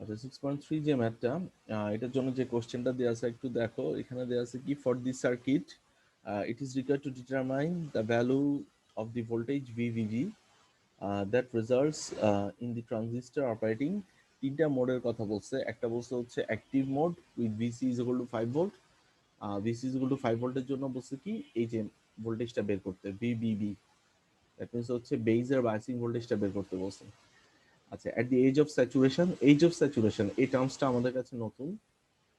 আচ্ছা 6.3 যে ম্যাথটা, এটার জন্য যে কোশ্চেনটা দেওয়া আছে একটু দেখো। এখানে দেওয়া আছে কি, for this circuit it is required to determine the value of the voltage VVG that results in the transistor operating. তিনটা মোডের কথা বলছে। একটা বলছে হচ্ছে active mode with VC is equal to 5 volt. VC is equal to 5 ভোল্টের জন্য বলছে কি, এই যে ভোল্টেজটা বের করতে, ভিবিবি, দ্যাট মিনস হচ্ছে বেইজের বাইসিং ভোল্টেজটা বের করতে বলছে। আচ্ছা, at the edge of saturation এই টার্মসটা আমাদের কাছে নতুন,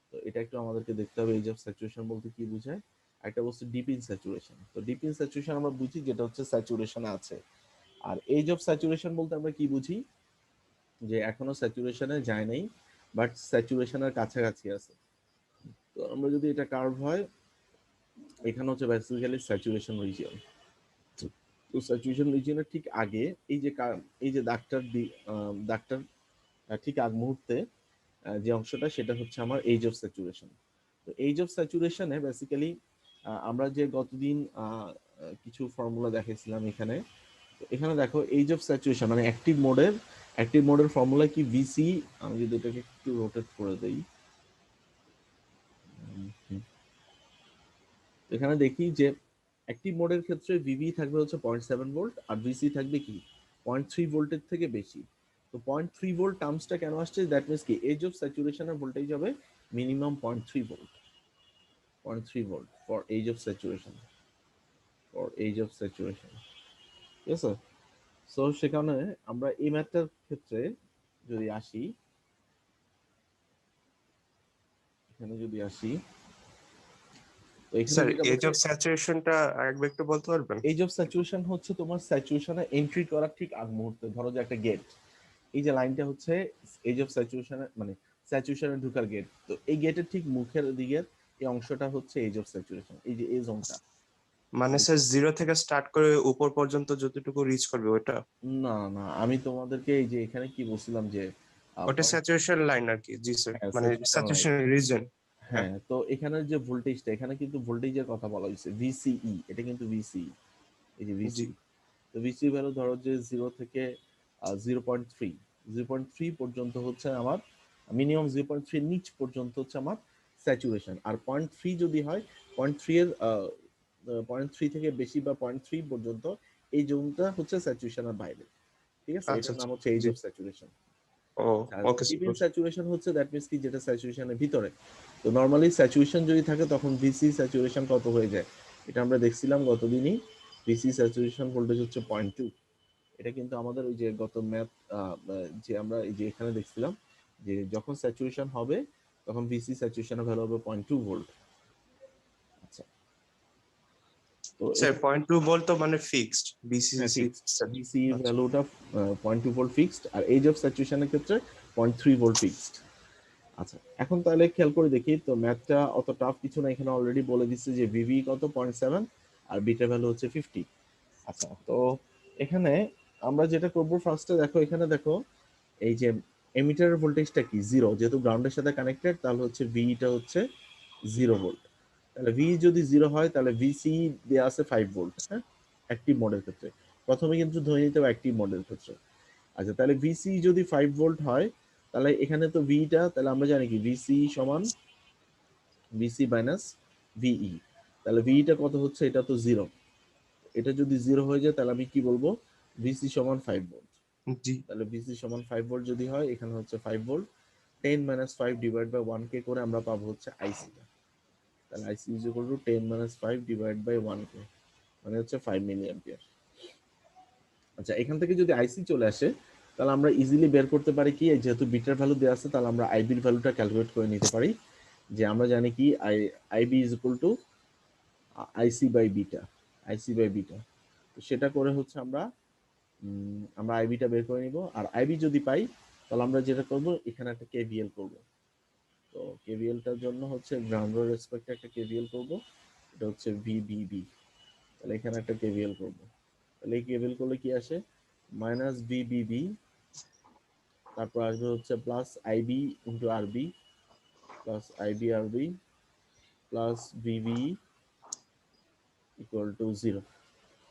তো এটা একটু আমাদেরকে দেখতে হবে এজ অফ স্যাচুরেশন বলতে কি বোঝায়। একটা বলছে ডিপ ইন স্যাচুরেশন। তো ডিপ ইন স্যাচুরেশন আমরা বুঝি যেটা হচ্ছে স্যাচুরেশনে আছে। আর এজ অফ স্যাচুরেশন বলতে আমরা কি বুঝি, যে এখনো স্যাচুরেশনে যায় নাই বাট স্যাচুরেশনের কাছাকাছি আছে। তো আমরা যদি এটা কার্ভ হয়, এখানে হচ্ছে বেসিক্যালি স্যাচুরেশন রিজিয়ন। তো স্যাচুরেশন রিজিয়নের ঠিক আগে এই যে এই যে দাগটার ঠিক আগ মুহূর্তে যে অংশটা, সেটা হচ্ছে আমার এজ অফ স্যাচুরেশন। তো এজ অফ স্যাচুরেশনে বেসিক্যালি আমরা যে গতদিন কিছু ফর্মুলা দেখাইছিলাম এখানে। তো এখানে দেখো এজ অফ স্যাচুরেশন মানে অ্যাক্টিভ মোডের ফর্মুলা কি, ভিসি। আমি যদি এটাকে একটু রোটেট করে দেই, এখানে দেখি যে অ্যাক্টিভ মোডের ক্ষেত্রে ভিভি থাকবে হচ্ছে 0.7 ভোল্ট, আর ভিসি থাকবে কি 0.3 ভোল্টের থেকে বেশি। তো 0.3 ভোল্ট টার্মসটা কেন আসছে, দ্যাট মিনস কি এজ অফ স্যাচুরেশনের ভোল্টেজ হবে minimum 0.3 volt. 0.3 volt for edge of saturation, ঠিক আছে। সো সেখানে আমরা এই ম্যাথটার ক্ষেত্রে যদি আসি, এখানে যদি আসি, তো এখানে স্যার, যেটা এজ বলছে, অফ স্যাচুরেশনটা আরেকবার একটু বলতে পারবেন? এজ অফ স্যাচুরেশন হচ্ছে তোমার স্যাচুরেশনে এন্ট্রি করার ঠিক আগ মুহূর্তে, ধরো যে একটা গেট, এই যে লাইনটা হচ্ছে এজ অফ স্যাচুরেশন, মানে স্যাচুরেশনে ঢুকার গেট। তো এই গেটের ঠিক মুখের দিকের এই অংশটা হচ্ছে এজ অফ স্যাচুরেশন, এই যে এই জোনটা। মানে স্যার, জিরো থেকে স্টার্ট করে উপর পর্যন্ত যতটুকু রিচ করবে ওটা? না না, আমি তোমাদেরকে এই যে এখানে কি বলছিলাম যে ওটা পয়েন্ট, স্যাচুরেশন লাইন আর কি। জি স্যার, হ্যাঁ মানে স্যাচুরেশন লাইন। Saturation reason. হ্যাঁ। হ্যাঁ, তো এখানের যে ভোল্টেজটা, এখানে কিন্তু ভোল্টেজের কথা বলা হয়েছে ভিসিই, এটা কিন্তু ভিসিই, এই যে জি। ভিসি। তো ভিসি ভ্যালু ধরো যে 0 থেকে 0.3, 0.3 পর্যন্ত হচ্ছে আমার মিনিমাম, 0.3 নিচ পর্যন্ত হচ্ছে আমার স্যাচুরেশন। আর 0.3 যদি হয়, 0.3 এর 0.3 থেকে বেশি বা 0.3 পর্যন্ত এই জোনটা হচ্ছে স্যাচুরেশনের বাইরে। ঠিক আছে, আচ্ছা এটার নাম আচ্ছা। হচ্ছে এজ জি। Of saturation. ও। আর okay deep in sir. Saturation হচ্ছে দ্যাট মিনস কি, যেটা স্যাচুরেশনের ভিতরে। তো নর্মালি স্যাচুরেশন যদি থাকে তখন ভিসি স্যাচুরেশন কত হয়ে যায়, এটা আমরা দেখছিলাম গতদিনই। ভিসি স্যাচুরেশন ভোল্টেজ হচ্ছে 0.2। এটা কিন্তু আমাদের ওই যে গত ম্যাথ, যে আমরা এই যে এখানে দেখছিলাম, যে যখন স্যাচুরেশন হবে তখন ভিসি স্যাচুরেশনের ভ্যালু হবে 0.2 ভোল্ট। আচ্ছা, তো স্যার, এখানে 0.2 ভোল্ট তো মানে ফিক্সড, হ্যাঁ বিসিসি। Fixed, sir. ভিসি আচ্ছা। ভ্যালুটা 0.2 ভোল্ট ফিক্সড, আর এজ অফ স্যাচুরেশনের ক্ষেত্রে 0.3 ভোল্ট ফিক্সড। আচ্ছা, এখন তাহলে খেয়াল করে দেখি, তো ম্যাথটা অত টাফ কিছু না, এখানে অলরেডি বলে দিচ্ছে যে ভিভি কত 0.7 আর বিটা ভ্যালু হচ্ছে 50। আচ্ছা, তো এখানে আমরা যেটা করব ফার্স্টে, দেখো এখানে দেখো এই যে এমিটারের ভোল্টেজটা কি, জিরো, যেহেতু গ্রাউন্ডের সাথে কানেক্টেড, তাহলে হচ্ছে ভিটা হচ্ছে 0 ভোল্ট। তাহলে ভি যদি জিরো হয় তাহলে ভিসি দেওয়া আছে 5 ভোল্ট। হ্যাঁ, অ্যাক্টিভ মোডের ক্ষেত্রে প্রথমে কিন্তু ধরে নিতে হবে অ্যাক্টিভ মোডের ক্ষেত্রে। আচ্ছা, তাহলে ভিসি যদি 5 ভোল্ট হয়, তাহলে এখানে তো ভিটা, তাহলে আমরা জানি কি ভিসি সমান ভিসি মাইনাস ভিই। তাহলে ভিটা কত হচ্ছে, এটা তো জিরো। এটা যদি জিরো হয়ে যায় তাহলে আমি কি বলবো, ভিসি সমান 5 ভোল্ট। জি। তাহলে ভিসি সমান 5 ভোল্ট যদি হয়, এখানে হচ্ছে 5 ভোল্ট, 10 - 5 ডিভাইড বাই 1 কে করে আমরা পাবো হচ্ছে আইসিটা। তাহলে IC is equal to 10 - 5 divide by 1 k, মানে হচ্ছে 5 মিলি অ্যাম্পিয়ার। আচ্ছা, এখান থেকে যদি আইসি চলে আসে, তাহলে আমরা ইজিলি বের করতে পারি কি, যেহেতু বিটার ভ্যালু দেওয়া আছে, তাহলে আমরা আইবির ভ্যালুটা ক্যালকুলেট করে নিতে পারি। যে আমরা জানি কি IB is equal to IC by beta. তো সেটা করে হচ্ছে আমরা আইবিটা বের করে নিব। আর আইবি যদি পাই, তাহলে আমরা যেটা করব, এখানে একটা কেভিএল করব। তো কেভিএলটার জন্য হচ্ছে গ্রাউন্ডের রেসপেক্টে একটা কেভিএল করব, এটা হচ্ছে ভিবিবি। তাহলে এখানে একটা কেভিএল করব। তাহলে এই কেভিএল করলে কি আসে, মাইনাস ভিবিবি, তারপর আসবে হচ্ছে plus IB into RB, plus IB RB, plus VB equal to zero.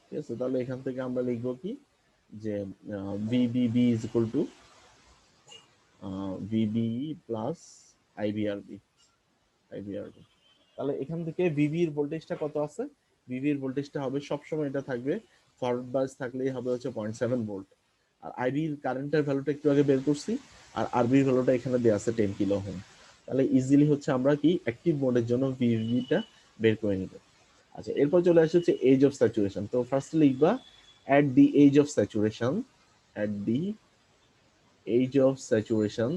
ঠিক আছে, তাহলে এখান থেকে আমরা লিখবো কি, যে VBB is equal to VB plus IBRB. তাহলে এখান থেকে ভিভি এর ভোল্টেজটা কত আছে? ভিভি এর ভোল্টেজটা হবে সবসময়, এটা থাকবে ফরওয়ার্ড বায়াস থাকলেই হবে হচ্ছে 0.7 ভোল্ট। আর আইবি এর কারেন্টের ভ্যালুটা একটু আগে বের করছি, আর আরবি এর ভ্যালুটা এখানে দেওয়া আছে 10 কিলো ওহম। তাহলে ইজিলি হচ্ছে আমরা কি অ্যাক্টিভ মোডের জন্য ভিভিটা বের করে নিব। আচ্ছা, এরপর চলে আসে হচ্ছে এজ অফ স্যাচুরেশন। তো ফার্স্টে লিখবা at the edge of saturation, at the edge of saturation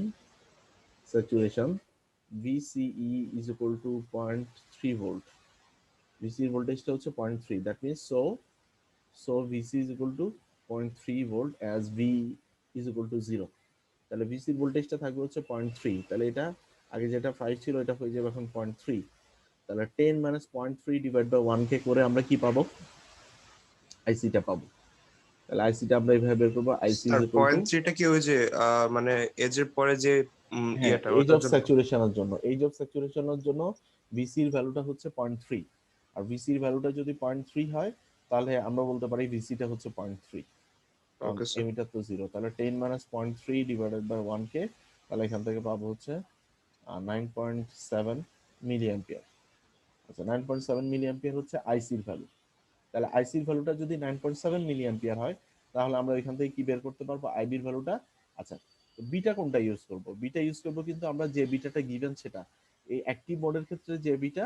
VCE is equal to 0.3 volt. VCE এর ভোল্টেজটা হচ্ছে 0.3, that means so VC is equal to 0.3 volt as V is equal to 0। তাহলে VC এর ভোল্টেজটা থাকবে হচ্ছে 0.3, তাহলে এটা আগে যেটা 5 ছিল এটা হয়ে যাবে এখন 0.3। তাহলে 10 মাইনাস 0.3 ডিভাইড বাই 1 কে করে আমরা কি পাবো? আইসিটা পাবো। তাহলে আইসিটা আমরা এইভাবে বের করবো, আইসি ইজ স্যার ইকুয়াল টু, 0.3টা কি ওই যে মানে এজের পরে যে হ্যাঁ, ইয়েটা এজ ওটার অফ জন্য? স্যাচুরেশনের জন্য, এজ অফ স্যাচুরেশনের জন্য ভিসির ভ্যালুটা হচ্ছে 0.3। আর ভিসির ভ্যালুটা যদি 0.3 হয় তাহলে আমরা বলতে পারি ভিসিটা হচ্ছে 0.3, কারণ ওকে স্যার। এমিটার তো জিরো। তাহলে 10 মাইনাস 0.3 ডিভাইডেড বাই 1 কে, তাহলে এখান থেকে পাবো হচ্ছে 9.7 মিলি অ্যাম্পিয়ার। আচ্ছা, 9.7 মিলি অ্যাম্পিয়ার হচ্ছে আইসির ভ্যালু। তাহলে আইসির ভ্যালুটা যদি 9.7 মিলি অ্যাম্পিয়ার হয় তাহলে আমরা এখান থেকে কি বের করতে পারবো? আইবির ভ্যালুটা। আচ্ছা, তো বিটা কোনটা ইউজ করব? বিটা ইউজ করব কিন্তু আমরা যে বিটাটা গিভেন সেটা, এই অ্যাক্টিভ মোডের ক্ষেত্রে যে বিটা,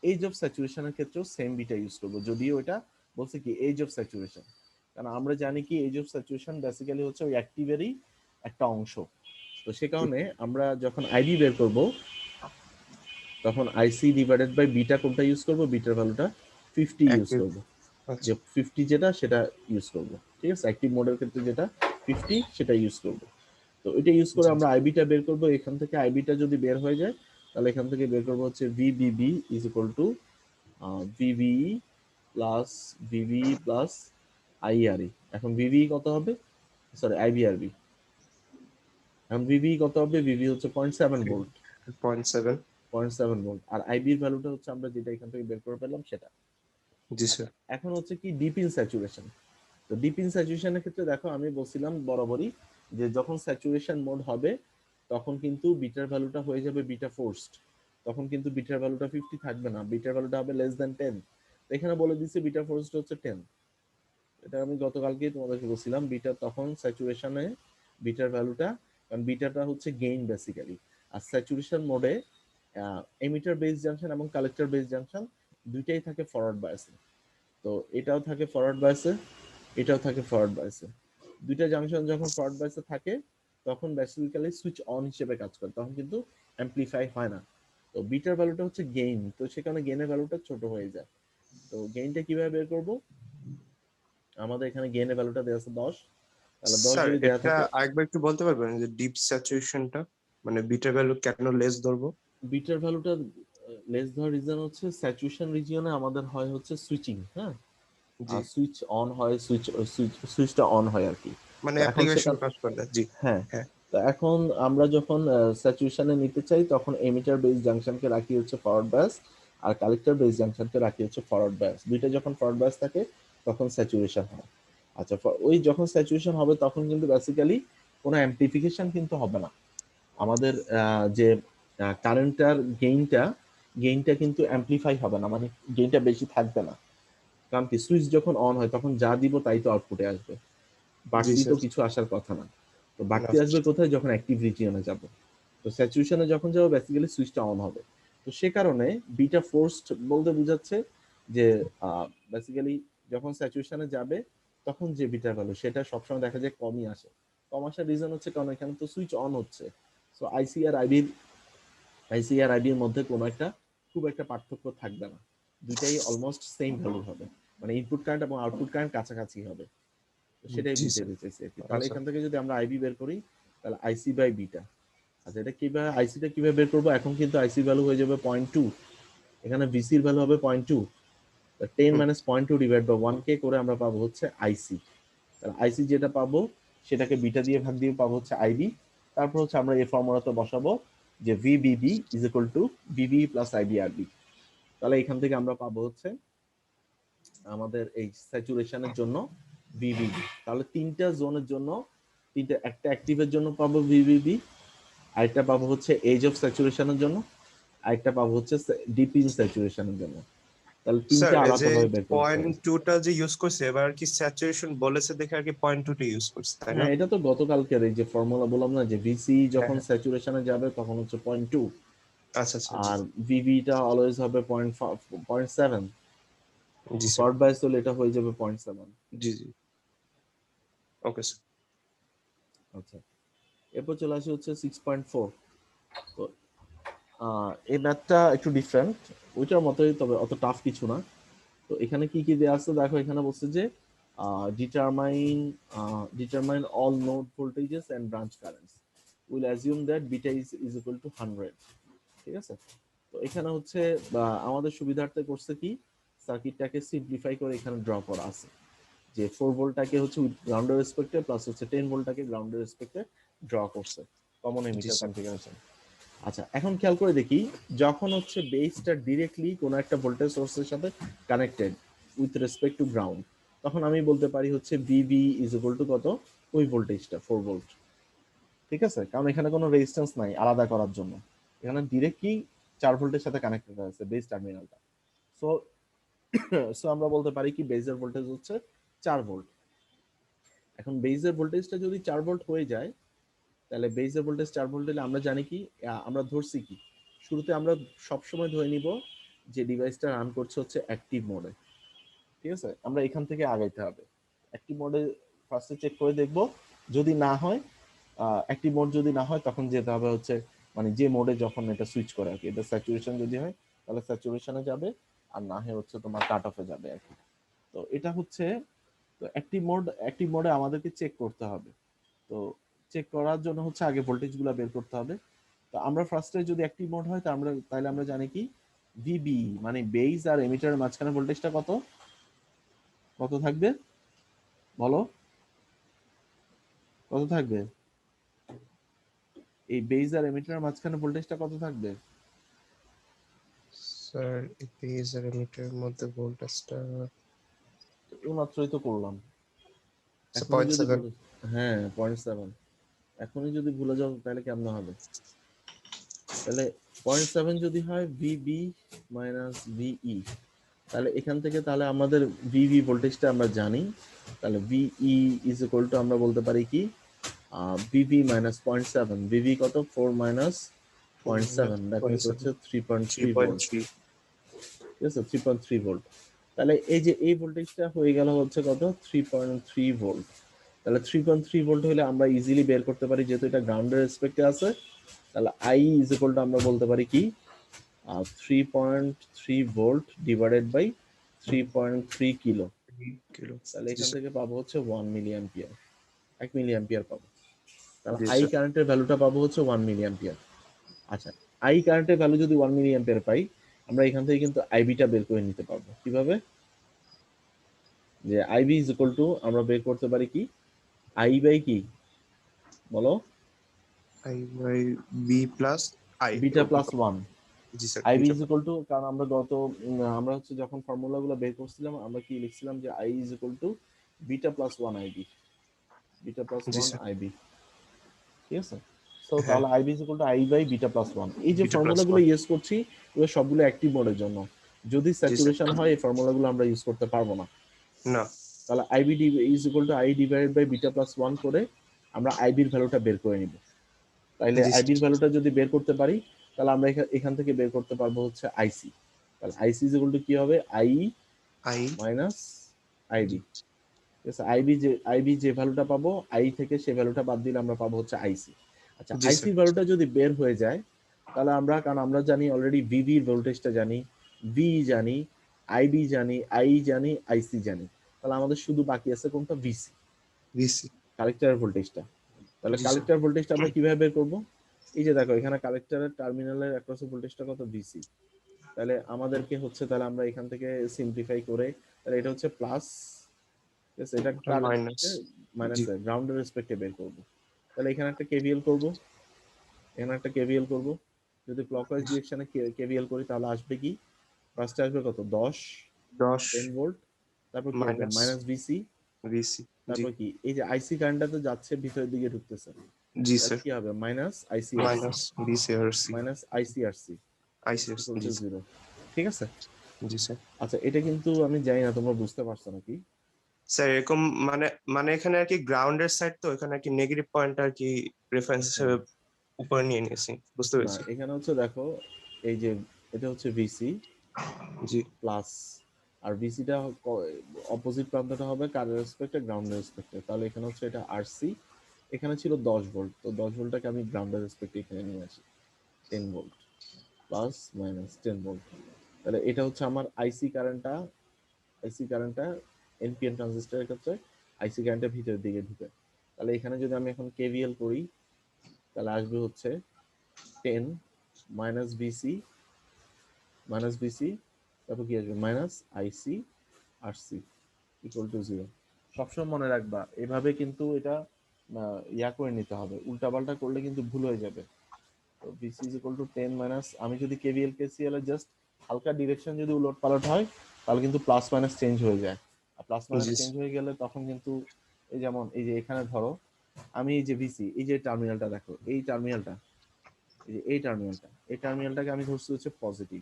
এজ অফ স্যাচুরেশনের ক্ষেত্রেও সেম বিটা ইউজ করব, যদিও এটা বলছে কি এজ অফ স্যাচুরেশন। কারণ আমরা জানি কি এজ অফ স্যাচুরেশন বেসিক্যালি হচ্ছে ওই অ্যাক্টিভেরই একটা অংশ। তো সে কারণে আমরা যখন আইবি বের করব তখন আইসি ডিভাইডেড বাই বিটা কোনটা ইউজ করব? বিটার ভ্যালুটা 50 ইউজ অ্যাক্টিভ। করব, যে আচ্ছা 50 যেটা সেটা ইউজ করব। ঠিক আছে, অ্যাক্টিভ মোডের ক্ষেত্রে যেটা 50 সেটা ইউজ করব। তো এটা ইউজ করে জি আমরা আইবিটা বের করব। এখান থেকে আইবিটা যদি বের হয়ে যায় তাহলে এখান থেকে বের করব হচ্ছে VBB is equal to VBE plus VBE plus IRE. এখন ভিবিই কত হবে? Sorry, IBRB. এখন ভিবিই কত হবে? ভিবি হচ্ছে 0.7 ভোল্ট, 0.7। 0.7 ভোল্ট। আর আইবির ভ্যালুটা হচ্ছে আমরা যেটা এখান থেকে বের করে পেলাম সেটা। জি আচ্ছা, স্যার। এখন হচ্ছে কি ডিপ ইন স্যাচুরেশন। তো ডিপ ইন স্যাচুরেশনের ক্ষেত্রে দেখো আমি বলছিলাম বরাবরই যে যখন স্যাচুরেশন মোড হবে তখন কিন্তু বিটার ভ্যালুটা হয়ে যাবে বিটা ফোর্সড। তখন কিন্তু বিটার ভ্যালুটা 50 থাকবে না, বিটার ভ্যালুটা হবে লেস দ্যান 10। এখানে বলে দিচ্ছে বিটা ফোর্সড হচ্ছে 10। এটা আমি গতকালকেই তোমাদেরকে বলছিলাম, বিটা তখন স্যাচুরেশনে বিটার ভ্যালুটা, কারণ বিটাটা হচ্ছে গেইন বেসিক্যালি। আর স্যাচুরেশন মোডে এমিটার বেস জাংশন এবং কালেক্টর বেস জাংশন দুইটাই থাকে ফরওয়ার্ড বায়াসে। তো এটাও থাকে ফরওয়ার্ড বায়াসে, এটাও থাকে ফরওয়ার্ড বায়াসে। দুইটা জাংশন যখন ফরওয়ার্ড বায়াসে থাকে তখন বেসিক্যালি সুইচ অন হিসেবে কাজ করে, তখন কিন্তু অ্যাম্পলিফাই হয় না। তো বিটার ভ্যালুটা হচ্ছে গেইন, তো সেখানে গেইনের ভ্যালুটা ছোট হয়ে যায়। তো গেইনটা কিভাবে বের করব? আমাদের এখানে গেইনের ভ্যালুটা দেওয়া আছে 10, তাহলে 10 স্যার যদি দেওয়া এটা থাকে, আরেকবার একটু বলতে পারবেন যে ডিপ স্যাচুরেশনটা মানে বিটা ভ্যালু কেন লেস ধরবো? বিটার ভ্যালুটা লেস ধর রিজন হচ্ছে স্যাচুরেশন রিজিয়নে আমাদের হয় হচ্ছে সুইচিং, হ্যাঁ, জি সুইচ অন হয়, সুইচটা অন হয় আর কি। মানে তো এখন অ্যাপ্লিকেশন সেখান, কাজ করে না। জি হ্যাঁ, হ্যাঁ। তো এখন আমরা যখন স্যাচুরেশনে নিতে চাই তখন এমিটার বেস জাংশনকে রাখি হচ্ছে ফরওয়ার্ড বায়াস, আর কালেক্টর বেস জাংশনকে রাখি হচ্ছে ফরওয়ার্ড বায়াস। দুইটা যখন ফরওয়ার্ড বায়াস থাকে তখন স্যাচুরেশন হয়। আচ্ছা, ওই যখন স্যাচুরেশন হবে তখন কিন্তু বেসিক্যালি কোনো অ্যাম্পলিফিকেশন কিন্তু হবে না। আমাদের যে কারেন্টটার গেইনটা কিন্তু অ্যাম্পলিফাই হবে না, মানে গেইনটা বেশি থাকবে না। কারণ কি সুইচ যখন অন হয় তখন যা দিব তাই তো আউটপুটে আসবে, জি বাড়তি তো স্যার। কিছু আসার কথা না। তো না বাড়তি আসবে কোথায়? যখন অ্যাক্টিভ রিজিয়নে যাব। তো স্যাচুরেশনে যখন যাবো বেসিক্যালি সুইচটা অন হবে। তো সে কারণে বিটা ফোর্সড বলতে বোঝাচ্ছে যে বেসিক্যালি যখন স্যাচুরেশনে যাবে তখন যে বিটার ভ্যালু সেটা সবসময় দেখা যায় কমই আসে। কম আসার রিজন হচ্ছে কারণ এখানে তো সুইচ অন হচ্ছে। সো আইসি আর আইবির মধ্যে কোনো একটা খুব একটা পার্থক্য থাকবে না, দুইটাই অলমোস্ট সেম ভ্যালু হবে, মানে ইনপুট কারেন্ট এবং আউটপুট কারেন্ট কাছাকাছি হবে। তো সেটাই জি বুঝতে স্যার। পেরেছি আর কি। তাহলে আচ্ছা এখান থেকে যদি আমরা আইবি বের করি তাহলে আইসি বাই বিটা। আচ্ছা, এটা কিভাবে আইসিটা কিভাবে বের করবো? এখন কিন্তু আইসি ভ্যালু হয়ে যাবে 0.2, এখানে ভিসির ভ্যালু হবে 0.2। 10 হুম, মাইনাস 0.2 ডিভাইড বাই 1 কে করে আমরা পাবো হচ্ছে আইসি। তাহলে আইসি যেটা পাবো সেটাকে বিটা দিয়ে ভাগ দিয়ে পাবো হচ্ছে আইবি। তারপর হচ্ছে আমরা এই ফর্মুলাতে বসাবো যে VBB is equal to VB plus IBRB. তাহলে এখান থেকে আমরা পাবো হচ্ছে আমাদের এই স্যাচুরেশনের জন্য ভিবিবি। তাহলে তিনটা জোনের জন্য, তিনটা, একটা অ্যাক্টিভের জন্য পাবো ভিবিবি, আরেকটা পাবো হচ্ছে এজ অফ স্যাচুরেশনের জন্য, আরেকটা পাবো হচ্ছে ডিপ ইন স্যাচুরেশনের জন্য। তাহলে স্যার তিনটা এই যে আলাদাভাবে বের করতে হবে। 0.2টা যে ইউজ করছে এবার আর কি স্যাচুরেশন বলেছে দেখে আর কি 0.2টা ইউজ করছে তাই না? হ্যাঁ, এটা তো গতকালকের এই যে ফর্মুলা বললাম না, যে ভিসি যখন হ্যাঁ। স্যাচুরেশনে যাবে তখন হচ্ছে 0.2, আচ্ছা আচ্ছা জি আর ভিভিটা অলওয়েজ হবে 0.7, জি স্যার। শর্ট বাইস হলে এটা হয়ে যাবে 0.7। জি জি ওকে স্যার। আচ্ছা, এরপর চলে আসি হচ্ছে 6.4। তো এই ম্যাথটা একটু ডিফারেন্ট ওইটার মতোই, তবে অত টাফ কিছু না। তো এখানে কি কি দেওয়া আছে দেখো, এখানে বলছে যে determine determine all node voltages and branch currents, will assume that beta is equal to 100। ঠিক আছে, তো এখানে হচ্ছে আমাদের সুবিধার্থে করছে কি, সার্কিটটাকে সিম্পলিফাই করে এখানে ড্র করা আছে যে 4 ভোল্টটাকে হচ্ছে গ্রাউন্ডের রেসপেক্টে প্লাস হচ্ছে 10 ভোল্টটাকে গ্রাউন্ডের রেসপেক্টে ড্র করছে কমন জি এমিটার স্যার। কনফিগারেশন। আচ্ছা, এখন খেয়াল করে দেখি, যখন হচ্ছে বেসটা ডিরেক্টলি কোনো একটা ভোল্টেজ সোর্সের সাথে connected with respect to ground, তখন আমি বলতে পারি হচ্ছে ভিভি ইজ ইকুয়াল টু কত, ওই ভোল্টেজটা 4 ভোল্ট। ঠিক আছে, কারণ এখানে কোনো রেজিস্ট্যান্স নাই আলাদা করার জন্য, এখানে ডিরেক্টলি 4 ভোল্টের সাথে কানেক্টেড আছে বেস টার্মিনালটা। সো সো আমরা বলতে পারি কি বেজের ভোল্টেজ হচ্ছে 4 ভোল্ট। এখন বেজের ভোল্টেজটা যদি 4 ভোল্ট হয়ে যায়, তাহলে বেজের ভোল্টেজ 4 ভোল্ট হলে আমরা জানি কি, আমরা ধরছি কি, শুরুতে আমরা সবসময় ধরে নিব যে ডিভাইসটা রান করছে হচ্ছে অ্যাক্টিভ মোডে। ঠিক আছে, আমরা এখান থেকে আগাইতে হবে। অ্যাক্টিভ মোডে ফার্স্টে চেক করে দেখব, যদি না হয় অ্যাক্টিভ মোড যদি না হয় তখন যেতে হবে হচ্ছে মানে যে মোডে যখন এটা সুইচ করে আর কি, এটা স্যাচুরেশন যদি হয় তাহলে স্যাচুরেশনে যাবে, আর না হয় হচ্ছে তোমার কাট অফে যাবে আর কি। তো এটা হচ্ছে, তো অ্যাক্টিভ মোডে আমাদেরকে চেক করতে হবে। তো চেক করার জন্য হচ্ছে আগে ভোল্টেজগুলো বের করতে হবে। তো আমরা ফার্স্টে যদি অ্যাক্টিভ মোড হয় তাহলে আমরা জানি কি, ভিবি মানে বেস আর এমিটারের মাঝখানে ভোল্টেজটা কত কত থাকবে বলো, কত থাকবে? এই বেস আর এমিটারের মাঝখানে ভোল্টেজটা কত থাকবে? স্যার এই বেস আর এমিটারের মধ্যে ভোল্টেজটা এই মাত্রই তো করলাম। এখনই পয়েন্ট যদি সেভেন। ভুলে, হ্যাঁ 0.7, এখনই যদি ভুলে যাও তাহলে কেমন হবে? তাহলে 0.7 যদি হয় ভিবি মাইনাস ভিই, তাহলে এখান থেকে তাহলে আমাদের ভিভি ভোল্টেজটা আমরা জানি, তাহলে ভিই ইজ ইকুয়াল টু আমরা বলতে পারি কি, ভিভি মাইনাস 0.7, ভিভি কত 4 মাইনাস 0.7, দ্যাট মিনস হচ্ছে 3.3 ভোল্ট। 3.3। ঠিক আছে, 3.3 ভোল্ট। তাহলে এই যে এই ভোল্টেজটা হয়ে গেল হচ্ছে কত, 3.3 ভোল্ট। তাহলে 3.3 ভোল্ট হলে আমরা ইজিলি বের করতে পারি, যেহেতু এটা গ্রাউন্ডের রেসপেক্টে আছে, তাহলে আই ইজ ইকুয়াল টু আমরা বলতে পারি কি, 3.3 volt divided by 3.3 kilo. Kilo. তাহলে জি এখান স্যার। থেকে পাবো হচ্ছে 1 মিলি অ্যাম্পিয়ার, 1 মিলি অ্যাম্পিয়ার পাবো। তাহলে জি আই স্যার। কারেন্টের ভ্যালুটা পাবো হচ্ছে 1 মিলি অ্যাম্পিয়ার। আচ্ছা, আই কারেন্টের ভ্যালু যদি 1 মিলি অ্যাম্পিয়ার পাই, আমরা এখান থেকে কিন্তু আইবিটা বের করে নিতে পারবো কিভাবে, যে আইবি ইজ ইকুয়াল টু আমরা বের করতে পারি কি, আই বাই কি বলো, I by B plus I. Beta plus 1। জি sir IB beta. Is equal to, কারণ আমরা আমরা হচ্ছে যখন ফর্মুলাগুলো বের করছিলাম আমরা কি লিখছিলাম, যে I is equal to beta plus 1 IB, beta plus জি 1 স্যার। আইবি। ঠিক আছে, সো হ্যাঁ তাহলে IB is equal to I by beta plus 1। এই যে বিটা প্লাস ফর্মুলাগুলো ওয়ান। ইউজ করছি এগুলো সবগুলো অ্যাক্টিভ মোডের জন্য, যদি জি স্যার। স্যাচুরেশন হয় এই ফর্মুলাগুলো আমরা ইউজ করতে পারবো না। না। তাহলে IB is equal to I divided by beta plus 1 করে আমরা আইবির ভ্যালুটা বের করে নিব। তাইলে জি স্যার। আইবির ভ্যালুটা যদি বের করতে পারি, তাহলে আমরা এখান থেকে বের করতে পারবো হচ্ছে আইসি। তাহলে আইসি ইজ ইকুয়াল টু কি হবে, আই আই। মাইনাস জি। আইবি। ঠিক আছে, আইবি যে ভ্যালুটা পাবো, আই থেকে সে ভ্যালুটা বাদ দিলে আমরা পাবো হচ্ছে আইসি। আচ্ছা, জি স্যার। আইসির ভ্যালুটা যদি বের হয়ে যায়, তাহলে আমরা, কারণ আমরা জানি অলরেডি ভিভির ভোল্টেজটা জানি, ভি জানি, আইবি জানি, আই জানি, আইসি জানি, তাহলে আমাদের শুধু বাকি আছে কোনটা, ভিসি, ভিসি। কালেক্টরের ভোল্টেজটা। তাহলে জি স্যার। কালেক্টর ভোল্টেজটা আমরা কিভাবে বের করব, এই যে দেখো এখানে কালেক্টরের টার্মিনালের অ্যাক্রস ভোল্টেজটা কত, ভিসি। তাহলে আমাদেরকে হচ্ছে, তাহলে আমরা এখান থেকে সিম্পলিফাই করে, তাহলে এটা হচ্ছে প্লাস, ঠিক আছে, এটা কার মাইনাস। রেসপেক্টে, জি। মাইনাস গ্রাউন্ডের রেসপেক্টে বের করব। তাহলে এখানে একটা কেভিএল করব, এখানে একটা কেভিএল করব, যদি ক্লকওয়াইজ ডিরেকশনে কেভিএল করি তাহলে আসবে কি, ফার্স্টে আসবে কত, 10 10 10 ভোল্ট, তারপর কি আসবে মাইনাস মাইনাস ভিসি, ভিসি। জি। তারপর কি এই যে আইসি কারেন্টটা তো যাচ্ছে ভিতরের দিকে ঢুকতেছে, জি তাহলে স্যার, কি হবে minus ICRC minus BCRC minus ICRC ICS. Equal জি টু স্যার, 0। ঠিক আছে? জি স্যার। আচ্ছা, এটা কিন্তু আমি জানি না তোমরা বুঝতে পারছো নাকি। স্যার এরকম মানে মানে এখানে আর কি গ্রাউন্ডের সাইড, তো এখানে আর কি নেগেটিভ পয়েন্ট আর কি রেফারেন্স হিসেবে হ্যাঁ, উপরে নিয়ে নিয়েছি, বুঝতে না পেরেছি। এখানে হচ্ছে দেখো, এই যে এটা হচ্ছে ভিসি জি প্লাস, আর ভিসিটা অপোজিট প্রান্তটা হবে কার রেসপেক্টে, গ্রাউন্ডের রেসপেক্টে। তাহলে এখানে হচ্ছে এটা আরসি, এখানে ছিল 10 ভোল্ট, তো 10 ভোল্টটাকে আমি গ্রাউন্ডের রেসপেক্টে এখানে নিয়ে আসি, 10 ভোল্ট প্লাস মাইনাস 10 ভোল্ট। তাহলে এটা হচ্ছে আমার আইসি কারেন্টটা এনপিএন ট্রানজিস্টরের ক্ষেত্রে আইসি কারেন্টের ভিতরের দিকে ঢুকে। তাহলে এখানে যদি আমি এখন কেভিএল করি, তাহলে আসবে হচ্ছে 10 মাইনাস বিসি, তারপর কি আসবে minus IC RC equal to 0। সবসময় মনে রাখবা এভাবে কিন্তু এটা ইয়া করে নিতে হবে, উল্টাপাল্টা করলে কিন্তু ভুল হয়ে যাবে। তো BC is equal to 10 minus, আমি যদি কেভিএল কেসিএল এর জাস্ট হালকা ডিরেকশন যদি উলট পালট হয়, তাহলে কিন্তু প্লাস মাইনাস চেঞ্জ হয়ে যায়। আর প্লাস মাইনাস জি চেঞ্জ হয়ে গেলে তখন কিন্তু এই যেমন এই যে এখানে ধরো আমি এই যে ভিসি, এই যে টার্মিনালটা দেখো, এই টার্মিনালটাকে আমি ধরছি হচ্ছে পজিটিভ।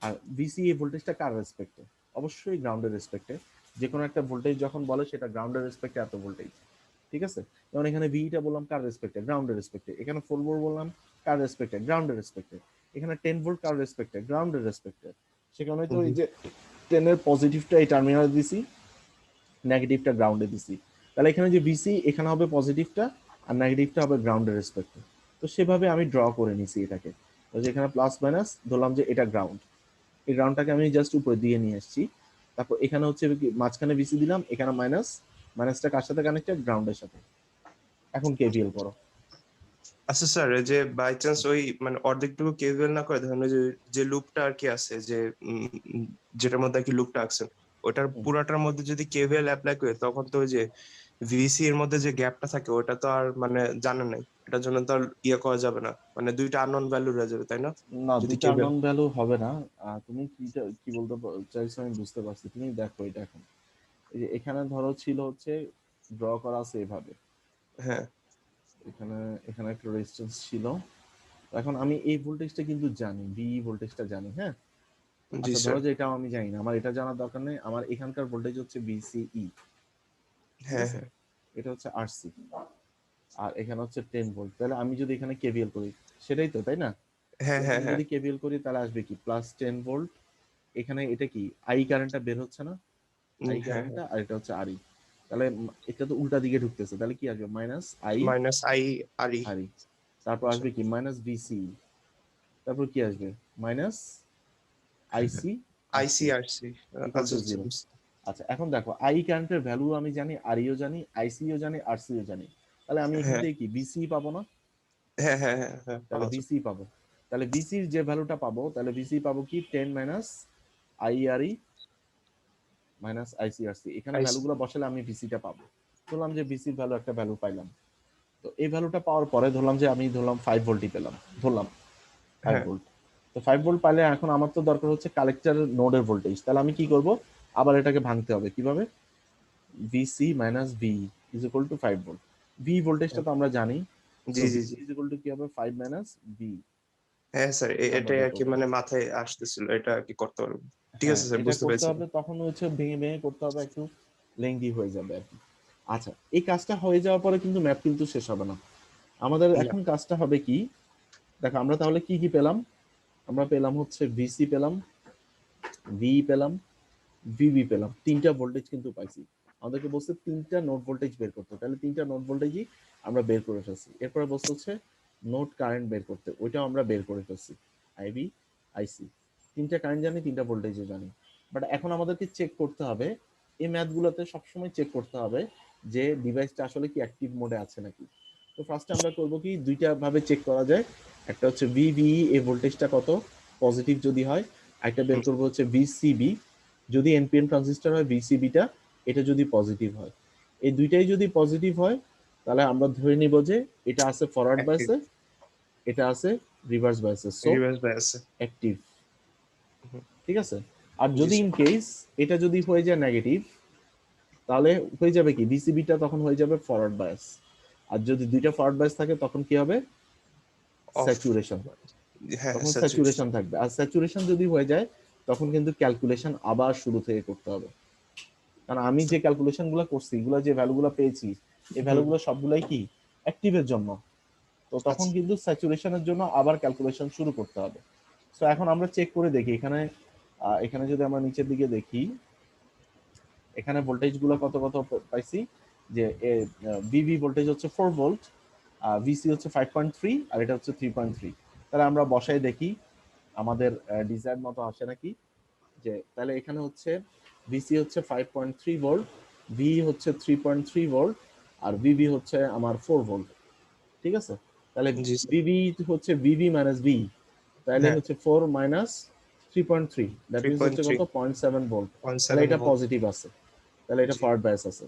আর ভিসি এই ভোল্টেজটা কার রেসপেক্টে? অবশ্যই গ্রাউন্ডের রেসপেক্টে। যে কোনো একটা ভোল্টেজ যখন বলে সেটা গ্রাউন্ডের রেসপেক্টে এত ভোল্টেজ। ঠিক আছে? যেমন এখানে ভিটা বললাম কার রেসপেক্টে, গ্রাউন্ডের রেসপেক্টে। এখানে 4 ভোল্ট বললাম কার রেসপেক্টে, গ্রাউন্ডের রেসপেক্টে। এখানে 10 ভোল্ট কার রেসপেক্টে, গ্রাউন্ডের রেসপেক্টে। সেখানে তো এই যে 10 এর পজিটিভটা এই টার্মিনালে দিছি, নেগেটিভটা গ্রাউন্ডে দিছি। তাহলে এখানে যে ভিসি এখানে হবে পজিটিভটা, আর নেগেটিভটা হবে গ্রাউন্ডের রেসপেক্টে। তো সেভাবে আমি ড্র করে নিছি এটাকে। তো যেখানে প্লাস মাইনাস ধরলাম যে এটা গ্রাউন্ড, এই গ্রাউন্ডটাকে আমি জাস্ট উপরে দিয়ে নিয়ে আসছি। তারপর এখানে হচ্ছে মাঝখানে বিসি দিলাম, এখানে মাইনাস, মাইনাসটা কার সাথে কানেক্টেড, গ্রাউন্ডের সাথে। এখন কেভিএল করো। আচ্ছা স্যার, এই যে বাই চান্স ওই মানে অর্ধেকটুকু কেবল না করে ধরেন ওই যে যে লুপটা আর কি আছে, যে যেটার মধ্যে আর কি লুপটা আছে, ওটার পুরাটার মধ্যে যদি কেভিএল অ্যাপ্লাই করে, তখন তো ওই যে ভিসি এর মধ্যে যে গ্যাপটা থাকে ওটা তো আর মানে জানা নাই, এটার জন্য তো আর ইয়ে করা যাবে না, মানে দুইটা আননোন ভ্যালু রয়ে যাবে, তাই না? না, যদি দুইটা কেভিএল। আননোন ভ্যালু হবে না। তুমি কি বলতে চাইছো আমি বুঝতে পারছি। তুমি দেখো এটা এখন, এই যে এখানে ধরো ছিল হচ্ছে ড্র করা আছে এভাবে, হ্যাঁ। এখানে এখানে একটা রেজিস্ট্যান্স ছিল। এখন আমি এই ভোল্টেজটা কিন্তু জানি, বি ভোল্টেজটা জানি, হ্যাঁ। জি আচ্ছা ধরো স্যার। যে এটাও আমি জানি না, আমার এটা জানার দরকার নেই। আমার এখানকার ভোল্টেজ হচ্ছে বিসিই, ঠিক হ্যাঁ আছে? হ্যাঁ এটা হচ্ছে আরসি, আর এখানে হচ্ছে 10 ভোল্ট। তাহলে আমি যদি এখানে কেভিএল করি, সেটাই তো, তাই না? হ্যাঁ হ্যাঁ এখানে হ্যাঁ যদি কেভিএল করি তাহলে আসবে কি প্লাস 10 ভোল্ট। এখানে এটা কি আই কারেন্টটা বের হচ্ছে না, আই হ্যাঁ হ্যাঁ। কারেন্টটা, আর এটা হচ্ছে আরই। তাহলে এটা তো উল্টা দিকে ঢুকতেছে, তাহলে কি আসবে মাইনাস আই মাইনাস আই আর ই। আরই। তারপর আচ্ছা। আসবে কি মাইনাস বিসি, তারপর কি আসবে মাইনাস আইসি আরসি আইসিআরসি। ইকুয়াল আচ্ছা টু আচ্ছা 0। আচ্ছা এখন দেখো, আই কারেন্টের ভ্যালু আমি জানি, আরইও জানি, আইসিও জানি, আরসিও জানি। তাহলে আমি এখান হ্যাঁ থেকে কি বিসি পাবো না? হ্যাঁ হ্যাঁ হ্যাঁ হ্যাঁ, তাহলে আচ্ছা। বিসি পাবো। তাহলে বিসির যে ভ্যালুটা পাবো, তাহলে বিসি পাবো কি 10 মাইনাস আইআরই মাইনাস আইসিআরসি। এখানে আইসি। ভ্যালুগুলো বসালে আমি বিসিটা পাবো। ধরলাম যে বিসির ভ্যালু একটা ভ্যালু পাইলাম। তো এই ভ্যালুটা পাওয়ার পরে ধরলাম যে আমি 5 ভোল্টই পেলাম, ধরলাম ফাইভ হ্যাঁ। ভোল্ট তো 5 ভোল্ট পাইলে এখন আমার তো দরকার হচ্ছে কালেক্টর নোডের ভোল্টেজ। তাহলে আমি কি করব, আবার এটাকে ভাঙতে হবে কিভাবে, VC minus V is equal to 5 volt. V ভোল্টেজটা তো আমরা জানি, সো জি জি জি। ভিসি ইজ ইকুয়াল টু কি হবে 5 মাইনাস ভি। হ্যাঁ স্যার, এটা আমরা এটাই বের আর কি করবো। মানে মাথায় আসতেছিল, এটা আর কি করতে পারবো। ঠিক হ্যাঁ, আছে স্যার, এটা বুঝতে করতে পেরেছি। হবে, তখন হচ্ছে ভেঙে ভেঙে করতে হবে, একটু লেংদি হয়ে যাবে আর কি। আচ্ছা, এই কাজটা হয়ে যাওয়ার পরে কিন্তু ম্যাপ কিন্তু শেষ হবে না। আমাদের না। এখন কাজটা হবে কি, দেখো আমরা তাহলে কি কি পেলাম, আমরা পেলাম হচ্ছে ভিসি পেলাম, ভি পেলাম, ভিবি পেলাম, তিনটা ভোল্টেজ কিন্তু পাইছি। আমাদেরকে বলছে তিনটা নোড ভোল্টেজ বের করতে, তাহলে তিনটা নোড ভোল্টেজই আমরা বের করে ফেলছি। এরপরে বলছে হচ্ছে নোড কারেন্ট বের করতে, ওইটাও আমরা বের করে ফেলছি, আইবি আইসি। তিনটা কারেন্ট জানি, তিনটা ভোল্টেজও জানি। বাট এখন আমাদেরকে চেক করতে হবে, এই ম্যাথগুলোতে সবসময় চেক করতে হবে যে ডিভাইসটা আসলে কি অ্যাক্টিভ মোডে আছে নাকি। তো ফার্স্টে আমরা করব কি, দুইটা ভাবে চেক করা যায়। একটা হচ্ছে ভিভিই, এই ভোল্টেজটা কত, পজিটিভ যদি হয়। একটা বের করবো হচ্ছে ভিসিবি, যদি এনপিএন ট্রানজিস্টর হয় ভিসিবিটা, এটা যদি পজিটিভ হয়। এই দুইটাই যদি পজিটিভ হয়, তাহলে আমরা ধরে নিব যে এটা আছে ফরওয়ার্ড অ্যাক্টিভ। বায়াসে, এটা আছে রিভার্স বায়াসে, সো রিভার্স বাই আছে। অ্যাক্টিভ। ঠিক আছে? আর জি যদি ইন স্যার। কেস এটা যদি হয়ে যায় নেগেটিভ, তাহলে হয়ে যাবে কি, বিসিবিটা তখন হয়ে যাবে ফরওয়ার্ড বায়াস। আর যদি দুইটা ফরওয়ার্ড বাইস থাকে তখন কি হবে? অফ। স্যাচুরেশন। হ্যাঁ, তখন স্যাচুরেশন। স্যাচুরেশন থাকবে। আর স্যাচুরেশন যদি হয়ে যায় তখন কিন্তু ক্যালকুলেশন আবার শুরু থেকে করতে হবে। কারণ আমি যে ক্যালকুলেশন গুলো করছি, এগুলো যে ভ্যালুগুলো পেয়েছি, এই ভ্যালুগুলো সবগুলাই কি অ্যাক্টিভের জন্য। তো তখন আচ্ছা। কিন্তু স্যাচুরেশনের জন্য আবার ক্যালকুলেশন শুরু করতে হবে। সো এখন আমরা চেক করে দেখি এখানে, এখানে যদি আমরা নিচের দিকে দেখি, এখানে ভোল্টেজ গুলো কত কত পাইছি, যে ভিভি ভোল্টেজ হচ্ছে 4 ভোল্ট, ভিসি হচ্ছে 5.3, আর এটা হচ্ছে 3.3। তাহলে আমরা বসাই দেখি আমাদের ডিজাইন মতো আসে নাকি। যে তাহলে এখানে হচ্ছে ভিসি হচ্ছে 5.3 ভোল্ট, ভি হচ্ছে 3.3 ভোল্ট, আর ভিভি হচ্ছে আমার 4 ভোল্ট। ঠিক আছে? তাহলে জি স্যার। ভিভি হচ্ছে ভিভি মাইনাস ভি, তাহলে হ্যাঁ, হচ্ছে 4 মাইনাস 3.3, দ্যাট মিনস হচ্ছে 3.3, কত, 0.7 ভোল্ট। তাহলে 0.7 এটা ভোল্ট। পজিটিভ আছে, তাহলে এটা জি। ফরওয়ার্ড বায়াস আছে।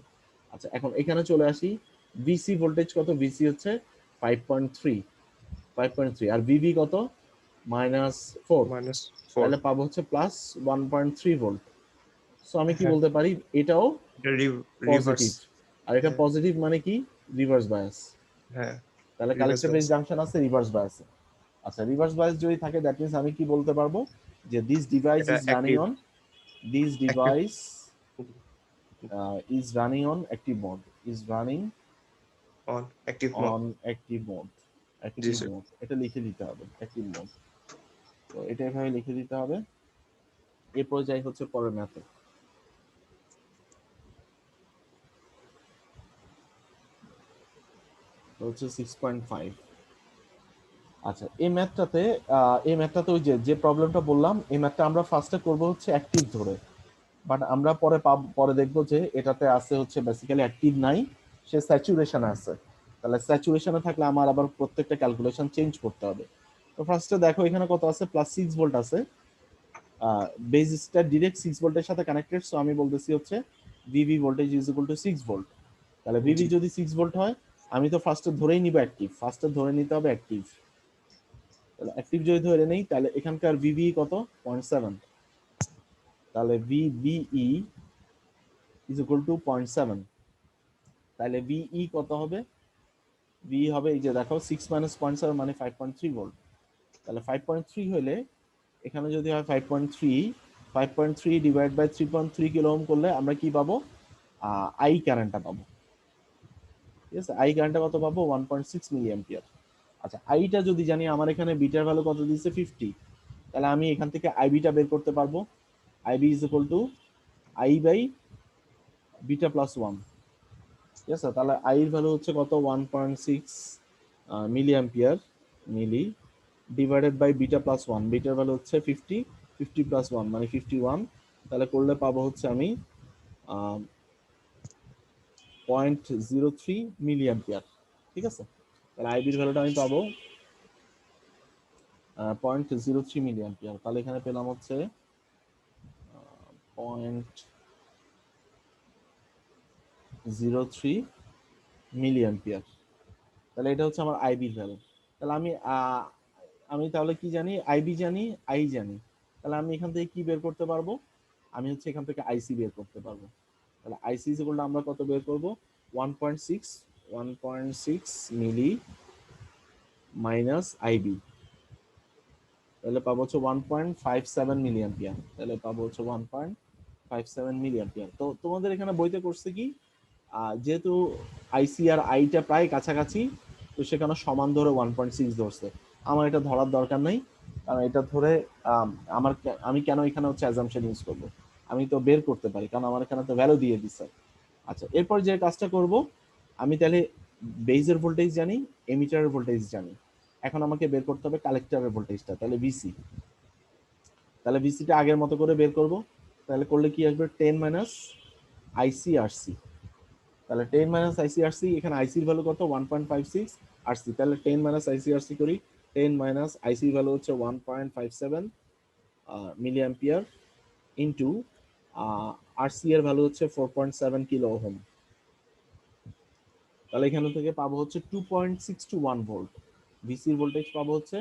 আচ্ছা, এখন এখানে চলে আসি, ভিসি ভোল্টেজ কত, ভিসি হচ্ছে 5.3, 5.3, আর ভিভি কত, -4, -4। তাহলে পাবো হচ্ছে প্লাস 1.3 ভোল্ট। সো আমি কি হ্যাঁ, বলতে পারি, এটাও এটা রিভার্স। পজিটিভ। আর এটা হ্যাঁ, পজিটিভ মানে কি, রিভার্স বায়াস। হ্যাঁ, তাহলে reverse collector base bias. Junction আছে রিভার্স বায়াসে। আচ্ছা, রিভার্স বায়াস যদি থাকে দ্যাট মিন্স আমি কি বলতে পারবো, যে দিস ডিভাইস এটা is running active. On, this active. Device is running on active mode, is running on active mode. on active mode, G active sir. mode এটা লিখে দিতে হবে, active mode। তো এটা এভাবে লিখে দিতে হবে। এরপর যাই হচ্ছে পরের ম্যাথে, তো হচ্ছে 6.5। আচ্ছা, এই ম্যাথটাতে ওই যে প্রবলেমটা বললাম, এই ম্যাথটা আমরা ফার্স্টে করব হচ্ছে অ্যাক্টিভ ধরে, বাট আমরা পরে দেখবো যে এটাতে আছে হচ্ছে বেসিক্যালি অ্যাক্টিভ নাই, সে স্যাচুরেশনে আছে। তাহলে স্যাচুরেশনে থাকলে আমার আবার প্রত্যেকটা ক্যালকুলেশন চেঞ্জ করতে হবে। তো ফার্স্টে দেখো এখানে কত আছে, +6 ভোল্ট আছে, বেসটা ডিরেক্ট 6 ভোল্টের সাথে কানেক্টেড। সো আমি বলতেছি হচ্ছে VV voltage is equal to 6 volt. তাহলে ভিভি জি। যদি 6 ভোল্ট হয়, আমি তো ফার্স্টে ধরেই নিব অ্যাক্টিভ, ফার্স্টে ধরে নিতে হবে অ্যাক্টিভ। তাহলে অ্যাক্টিভ যদি ধরে নেই, তাহলে এখানকার ভিভি কত, 0.7, তাহলে ভিবিই ইজ ইকুয়াল টু 0.7। তাহলে ভিই কত হবে, ভি হবে এই যে দেখো 6 মাইনাস 0.7 মানে 5.3 ভোল্ট। তাহলে 5.3 হলে এখানে যদি হয় 5.3, 5.3 ডিভাইড বাই 3.3 কিলো ওহম করলে আমরা কি পাবো, আই কারেন্টটা পাবো। ঠিক আছে, আই কারেন্টটা কত পাবো, 1.6 মিলি অ্যাম্পিয়ার। আচ্ছা, আইটা যদি জানি, আমার এখানে বিটার ভ্যালু কত দিয়েছে 50, তাহলে আমি এখান থেকে আইবিটা বের করতে পারবো। IB is equal to I by beta plus 1। ঠিক আছে, তাহলে আই এর ভ্যালু হচ্ছে কত, 1.6 milli ampere, milli, divided by beta plus 1, বিটার ভ্যালু হচ্ছে 50, 50 প্লাস 1 মানে 51। তাহলে করলে পাবো হচ্ছে আমি 0.03 মিলি অ্যাম্পিয়ার। ঠিক আছে, তাহলে আইবির ভ্যালুটা আমি পাবো 0.03 মিলি অ্যাম্পিয়ার। তাহলে এখানে পেলাম হচ্ছে 0.03 মিলি অ্যাম্পিয়ার। তাহলে এটা হচ্ছে আমার আইবির ভ্যালু। তাহলে আমি তাহলে কি জানি, আইবি জানি, আই জানি। তাহলে আমি এখান থেকে কি বের করতে পারবো, আমি হচ্ছে এখান থেকে আইসি বের করতে পারবো। তাহলে আইসি ইকুয়াল টু আমরা কত বের করব, 1.6, 1.6 মিলি মাইনাস আইবি, তাহলে পাবো হচ্ছে 1.57 মিলি অ্যাম্পিয়ার। তাহলে পাবো হচ্ছে 1.57 মিলি অ্যাম্পিয়ার। তো তোমাদের এখানে বইতে করছে কি, যেহেতু আইসি আর আইটা প্রায় কাছাকাছি, তো সেখানে সমান ধরে 1.6 ধরছে। আমার এটা ধরার দরকার নাই, কারণ এটা ধরে আমি কেন এখানে হচ্ছে অ্যাজাম্পশন ইউজ করব, আমি তো বের করতে পারি, কারণ আমার এখানে তো ভ্যালু দিয়ে দিচ্ছে। আচ্ছা, এরপর যে কাজটা করব, আমি তাহলে বেজের ভোল্টেজ জানি, এমিটারের ভোল্টেজ জানি, এখন আমাকে বের করতে হবে কালেক্টরের ভোল্টেজটা, তাহলে ভিসি। তাহলে ভিসিটা আগের মতো করে বের করব। তাহলে করলে কি আসবে, 10 মাইনাস আইসি আরসি। তাহলে 10 মাইনাস আইসি আরসি, এখানে আইসির ভ্যালু কত, 1.56, আরসি তাহলে 10 মাইনাস আইসি আরসি করি, 10 মাইনাস আইসি ভ্যালু হচ্ছে 1.57 মিলি অ্যাম্পিয়ার ইন্টু আরসি এর ভ্যালু হচ্ছে 4.7 কিলো ওহম। তাহলে এখান থেকে পাবো হচ্ছে 2.621 ভোল্ট, ভিসির ভোল্টেজ পাবো হচ্ছে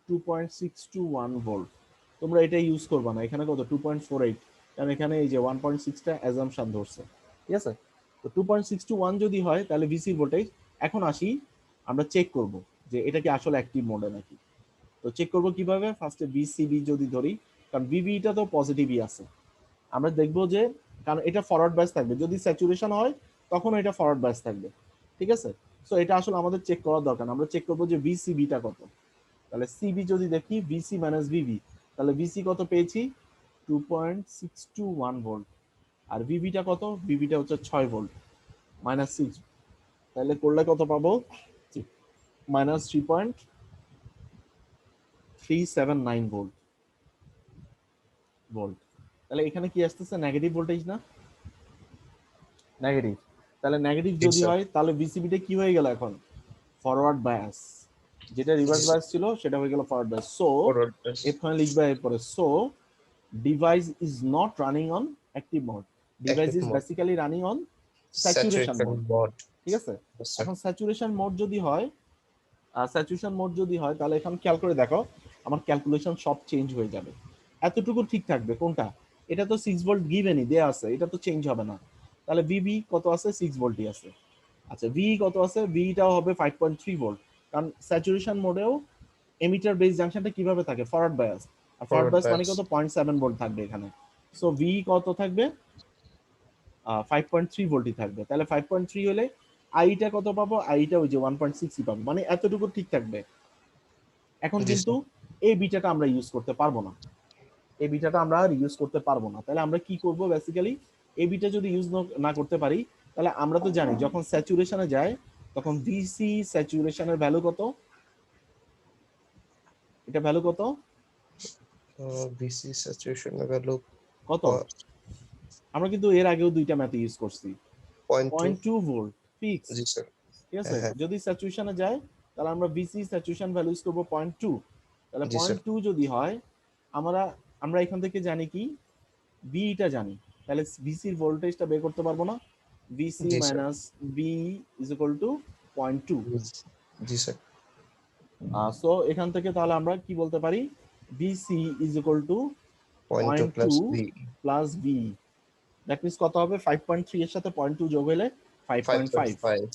2.621 ভোল্ট। তোমরা এটা ইউজ করবা না, এখানে কত, 2.48, কারণ এখানে এই যে 1.6টা অ্যাজাম্পশন ধরছে। ঠিক আছে, তো 2.621 যদি হয় তাহলে ভিসির ভোল্টেজ এখন আসি, আমরা চেক করব যে এটা কি আসলে অ্যাক্টিভ মোডে নাকি। তো চেক করব কিভাবে, ফার্স্টে বিসিবি যদি ধরি, কারণ বিবিটা তো পজিটিভই আছে, আমরা দেখব যে, কারণ এটা ফরওয়ার্ড বাইস থাকবে, যদি স্যাচুরেশন হয় তখন এটা ফরওয়ার্ড বাইস থাকবে, ঠিক আছে। সো এটা আসলে আমাদের চেক করার দরকার, আমরা চেক করব যে বিসিবিটা কত। তাহলে সিবি যদি দেখি, বিসি মাইনাস বিবি, তাহলে বিসি কত পেয়েছি 2.621 ভোল্ট, আর বিবিটা কত, বিবিটা হচ্ছে 6 ভোল্ট মাইনাস 6, তাহলে করলে কত পাবো, মাইনাস 3.379 ভোল্ট ভোল্ট। তাহলে এখানে কি আসতেছে, নেগেটিভ ভোল্টেজ না, নেগেটিভ। তাহলে নেগেটিভ জি যদি স্যার। হয় তাহলে বিসিবিটা কি হয়ে গেল এখন, ফরওয়ার্ড বায়াস, যেটা জি রিভার্স স্যার। বায়াস ছিল সেটা হয়ে গেল forward bias. So forward bias. এখানে লিখবে এরপরে, so device is not running on active mode, device active is mode. Basically running on saturation saturation mode, mode. ঠিক আছে। স্যার। এখন স্যাচুরেশন মোড যদি হয়, স্যাচুরেশন মোড যদি হয় তাহলে এখন খেয়াল করে দেখো, আমার ক্যালকুলেশন সব চেঞ্জ হয়ে যাবে, এতটুকু ঠিক থাকবে কোনটা, এটা তো 6 ভোল্ট গিভেনই দেয়া আছে, এটা তো চেঞ্জ হবে না। তাহলে ভিবি কত আছে, 6 ভোল্টই আছে। আচ্ছা ভি কত আছে, ভিটাও হবে 5.3 ভোল্ট, কারণ স্যাচুরেশন মোডেও এমিটার বেস জাংশনটা কিভাবে থাকে, ফরওয়ার্ড বায়াস, আর ফরওয়ার্ড ফরওয়ার্ড বায়াস মানে বায়াস। কত, 0.7 ভোল্ট থাকবে এখানে। সো ভি কত থাকবে, 5.3 ভোল্টই থাকবে। তাহলে 5.3 হলে আইটা কত পাবো, আইটা ওই যে 1.6 পাবো, মানে এতটুকু ঠিক থাকবে। এখন জি কিন্তু স্যার। এই বিটাটা আমরা ইউজ করতে পারবো না, এই বিটাটা আমরা আর ইউজ করতে পারবো না। তাহলে আমরা কি করব, বেসিক্যালি এই বিটা যদি ইউজ না করতে পারি, তাহলে আমরা তো জানি যখন স্যাচুরেশনে যায় তখন ভিসি স্যাচুরেশনের ভ্যালু কত, এটা ভ্যালু কত, বিসি স্যাচুরেশন ভ্যালু কত, আমরা কিন্তু এর আগেও দুইটা ম্যাথ ইউজ করছি, 0.2। 0.2 ভোল্ট ফিক্স, জি স্যার। ঠিক হ্যাঁ আছে। হ্যাঁ। যদি স্যাচুরেশনে যায় তাহলে আমরা ভিসি স্যাচুরেশন ভ্যালু ইউজ করবো 0.2, তাহলে জি স্যার। 0.2 যদি হয়, আমরা আমরা এখান থেকে জানি কি, বিটা জানি, তাহলে ভিসির ভোল্টেজটা বের করতে পারবো না, ভিসি জি sir. Minus B is equal to 0.2। জি স্যার। সো এখান থেকে তাহলে আমরা কি বলতে পারি, VC is equal to 0.2 0.2 plus B. Plus B, that means কত হবে, 5.3 এর সাথে 0.2 যোগ হলে 5.5, 5.5।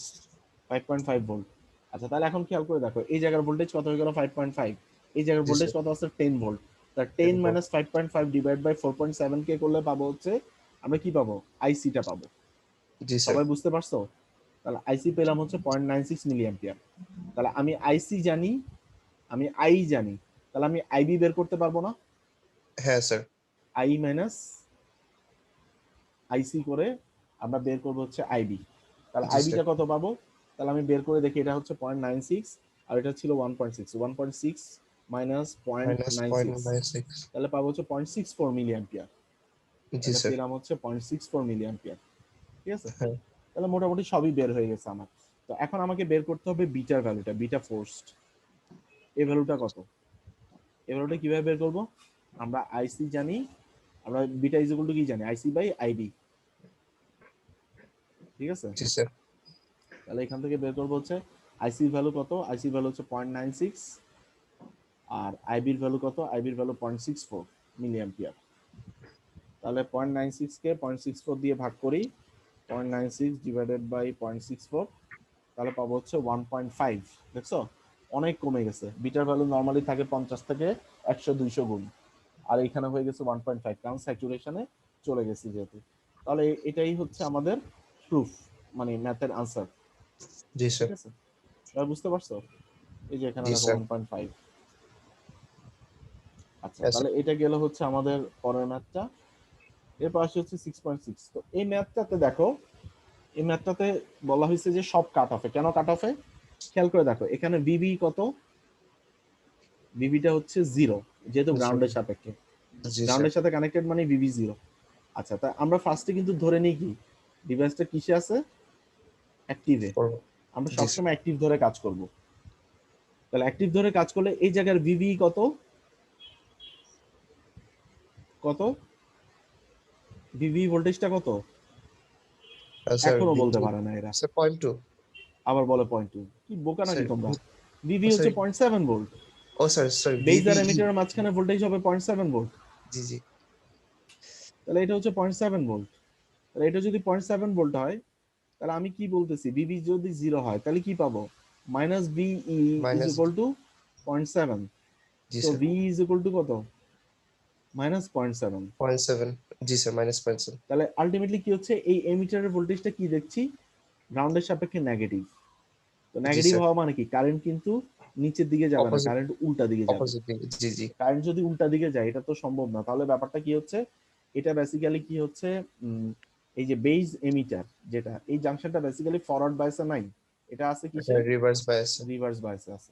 5.5 ভোল্ট। আচ্ছা তাহলে এখন খেয়াল করে দেখো, এই জায়গার ভোল্টেজ কত হয়ে গেল 5.5, এই জায়গার জি ভোল্টেজ স্যার। কত আছে 10 ভোল্ট, তার 10 10 ভোল্ট। মাইনাস 5.5 ডিভাইড বাই 4.7 কে করলে পাবো হচ্ছে, আমরা কি পাবো, আইসিটা পাবো। জি স্যার। সবাই বুঝতে পারছো, তাহলে আইসি পেলাম হচ্ছে 0.96 মিলি অ্যাম্পিয়ার। তাহলে আমি আইসি জানি, আমি আই জানি, তাহলে আমি আইবি বের করতে পারবো না, হ্যাঁ স্যার। আই মাইনাস আইসি করে আমরা বের করবো হচ্ছে আইবি। তাহলে জি স্যার। আইবিটা কত পাবো, তাহলে আমি বের করে দেখি, এটা হচ্ছে 0.96 আর এটা ছিল 1.6, 1.6 মাইনাস মাইনাস 0.96, 0.96। তাহলে পাবো হচ্ছে 0.64 মিলি অ্যাম্পিয়ার, জি তাহলে স্যার। পেলাম হচ্ছে 0.64 মিলি অ্যাম্পিয়ার, ঠিক আছে। হ্যাঁ। তাহলে মোটামুটি সবই বের হয়ে গেছে আমার। তো এখন আমাকে বের করতে হবে বিটার ভ্যালুটা, বিটা ফোর্সড, এই ভ্যালুটা কত, এই ভ্যালুটা কিভাবে বের করব, আমরা আইসি জানি, আমরা বিটা ইজ ইকুয়াল টু কি জানি, আইসি বাই আইবি, ঠিক আছে। জি স্যার। তাহলে এখান থেকে বের করবো হচ্ছে আইসির ভ্যালু কত, আইসির ভ্যালু হচ্ছে 0.96, আর আইবির ভ্যালু কত, আইবির ভ্যালু 0.64 মিলি অ্যাম্পিয়ার। তাহলে 0.96 কে 0.64 দিয়ে ভাগ করি, 0.96 ডিভাইডেড বাই 0.64, তাহলে পাবো হচ্ছে 1.5। দেখছো অনেক কমে গেছে, বিটার ভ্যালু নর্মালি থাকে 50 থেকে 100-200 গুণ, আর এখানে হয়ে গেছে 1.5, কারণ স্যাচুরেশনে চলে গেছে যেহেতু। তাহলে এটাই হচ্ছে আমাদের প্রুফ, মানে ম্যাথের আনসার, জি ঠিক স্যার। আছে। এবার বুঝতে পারছো, এই যে এখানে জি দেখো স্যার। 1.5। আচ্ছা হ্যাঁ তাহলে স্যার। এটা গেল হচ্ছে আমাদের পরের ম্যাথটা, এরপর আসছে হচ্ছে 6.6। তো এই ম্যাথটাতে দেখো, এই ম্যাথটাতে বলা হয়েছে যে সব কাট অফে, কেন কাট অফে খেয়াল করে দেখো, এখানে বিবি কত, বিবিটা হচ্ছে 0, যেহেতু গ্রাউন্ডের সাপেক্ষে, জি স্যার। গ্রাউন্ডের সাথে কানেক্টেড মানে বিবি 0। আচ্ছা তা আমরা ফার্স্টে কিন্তু ধরে নিই কি, ডিভাইসটা কিসে আছে, অ্যাক্টিভে, আমরা জি স্যার। সবসময় অ্যাক্টিভ ধরে কাজ করব। তাহলে অ্যাক্টিভ ধরে কাজ করলে এই জায়গার ভিভি কত, কত ভিভি ভোল্টেজটা কত, স্যার এখনো বলতে বিটি পারে না এরা, স্যার 0.2। আবার বলে 0.2, কি বোকা নাকি স্যার তোমরা, ভিভি হচ্ছে স্যার 0.7 ভোল্ট, ও স্যার স্যার বেজ আর ভিবিই। এমিটারের মাঝখানে ভোল্টেজ হবে 0.7 ভোল্ট, জি জি। তাহলে এটা হচ্ছে 0.7 ভোল্ট, তাহলে এটা যদি 0.7 ভোল্ট হয়, তাহলে আমি কি বলতেছি, বিবি যদি 0 হয় তাহলে কি পাবো, minus BE is minus, equal to 0.7। জি so sir, V is equal to কত, মাইনাস 0.7। 0.7, জি স্যার, -0.7, তাহলে আলটিমেটলি কি হচ্ছে, এই এমিটারের ভোল্টেজটা কি দেখছি, গ্রাউন্ডের সাপেক্ষে নেগেটিভ। তো জি নেগেটিভ স্যার, হওয়া মানে কি, কারেন্ট কিন্তু নিচের দিকে যাবে না, অপোজিট, কারেন্ট উল্টা দিকে যাবে। অপোজিট দিকে, জি জি, কারেন্ট যদি উল্টা দিকে যায় এটা তো সম্ভব না, তাহলে ব্যাপারটা কি হচ্ছে, এটা বেসিক্যালি কি হচ্ছে, এই যে বেজ এমিটার যেটা, এই জাংশনটা বেসিক্যালি ফরওয়ার্ড বায়াসে নাই, এটা আছে এটা কিসে, রিভার্স বায়াস, রিভার্স বায়াসে আছে।